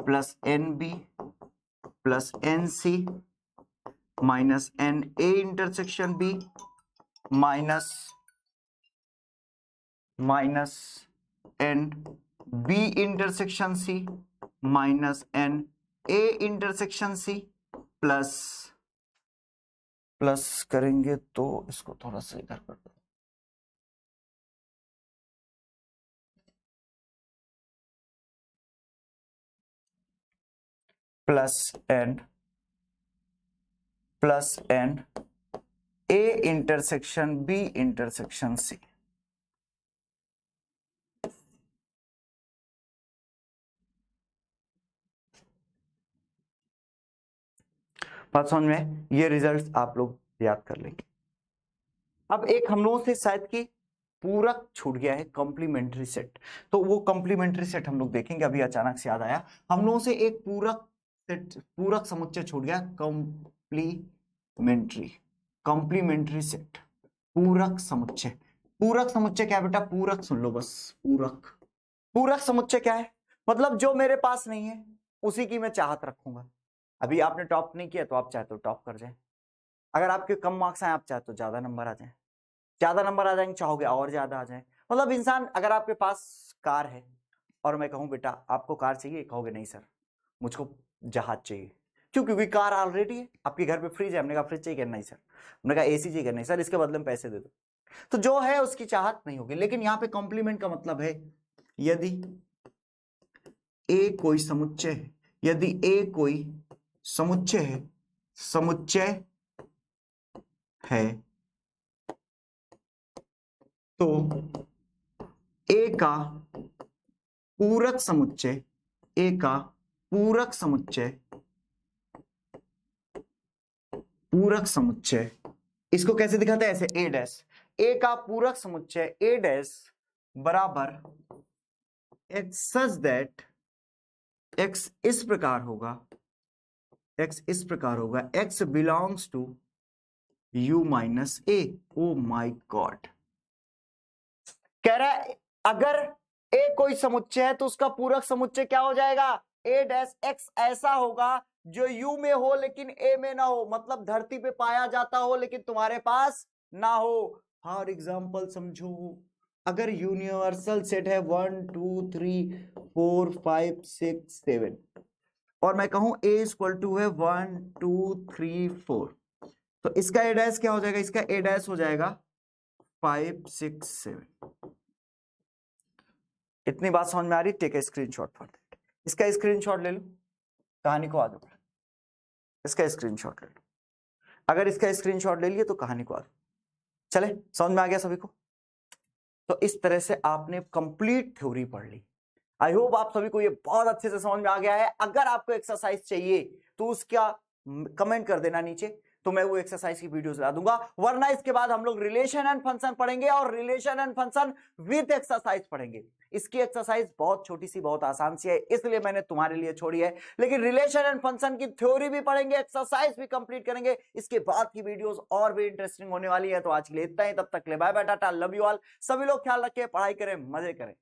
plus n B plus n C minus n A intersection B minus n B intersection C minus n A intersection C plus करेंगे तो इसको थोड़ा सा इधर कर दो, plus n A intersection B intersection C. बात समझ में? ये रिजल्ट आप लोग याद कर लेंगे। अब एक हम लोगों से शायद कि पूरक छूट गया है, कॉम्प्लीमेंट्री सेट, तो वो कॉम्प्लीमेंट्री सेट हम लोग देखेंगे। अभी अचानक से याद आया, हम लोगों से एक पूरक समुच्चय छूट गया, कॉम्प्लीमेंट्री सेट, पूरक समुच्चय। पूरक समुच्चय क्या है बेटा? पूरक सुन लो बस, पूरक समुच्चय क्या है? मतलब जो मेरे पास नहीं है उसी की मैं चाहत रखूंगा। अभी आपने टॉप नहीं किया तो आप चाहे तो टॉप कर जाए, अगर आपके कम मार्क्स आए आप चाहे तो ज्यादा नंबर आ जाए, ज्यादा नंबर आ जाएंगे चाहोगे और ज्यादा आ जाए। मतलब इंसान, अगर आपके पास कार है और मैं कहूं बेटा आपको कार चाहिए, कहोगे नहीं सर मुझको जहाज चाहिए। क्यों? क्योंकि कार ऑलरेडी है। आपके घर पे फ्रिज है, हमने कहा फ्रिज चाहिए, नहीं सर। हमने कहा एसी चाहिए, नहीं सर इसके बदले में पैसे दे दो। तो जो है उसकी चाहत नहीं होगी। लेकिन यहाँ पे कॉम्प्लीमेंट का मतलब है यदि ए कोई समुच्चय है, यदि ए कोई समुच्चय है तो ए का पूरक समुच्चय इसको कैसे दिखाते हैं? ऐसे ए डैश, ए का पूरक समुच्चय ए डैश बराबर एक्स सच दैट एक्स इस प्रकार होगा x इस प्रकार होगा, x belongs to u minus A. Oh my God, कह रहा है अगर a कोई समुच्चय है तो उसका पूरक समुच्चय क्या हो जाएगा, a डैश x ऐसा होगा जो u में हो लेकिन a में ना हो, मतलब धरती पे पाया जाता हो लेकिन तुम्हारे पास ना हो। फॉर एग्जाम्पल समझो, अगर यूनिवर्सल सेट है 1 2 3 4 5 6 7 और मैं कहूं a इक्वल टू है 1 2 3 4, तो इसका a डैश क्या हो जाएगा, इसका a डैश हो जाएगा 5 6 7। इतनी बात समझ में आ रही? Take a screenshot for that. इसका स्क्रीनशॉट ले लो, कहानी को आगे बढ़ा। इसका स्क्रीनशॉट ले लो, अगर इसका स्क्रीनशॉट ले लिए तो कहानी को आगे चले। समझ में आ गया सभी को? तो इस तरह से आपने कंप्लीट थ्योरी पढ़ ली। आई होप आप सभी को ये बहुत अच्छे से समझ में आ गया है। अगर आपको एक्सरसाइज चाहिए तो उसका कमेंट कर देना नीचे, तो मैं वो एक्सरसाइज की वीडियोस ला दूंगा। वरना इसके बाद हम लोग रिलेशन एंड फंक्शन पढ़ेंगे और relation and function with exercise पढ़ेंगे। इसकी एक्सरसाइज बहुत छोटी सी, बहुत आसान सी है, इसलिए मैंने तुम्हारे लिए छोड़ी है। लेकिन रिलेशन एंड फंक्शन की थ्योरी भी पढ़ेंगे, एक्सरसाइज भी कंप्लीट करेंगे। इसके बाद की वीडियोस और भी इंटरेस्टिंग होने वाली है। तो आज के लिए इतना ही, तब तक ले bye bye, tata, love you all. सभी लोग ख्याल रखें, पढ़ाई करें, मजे करें।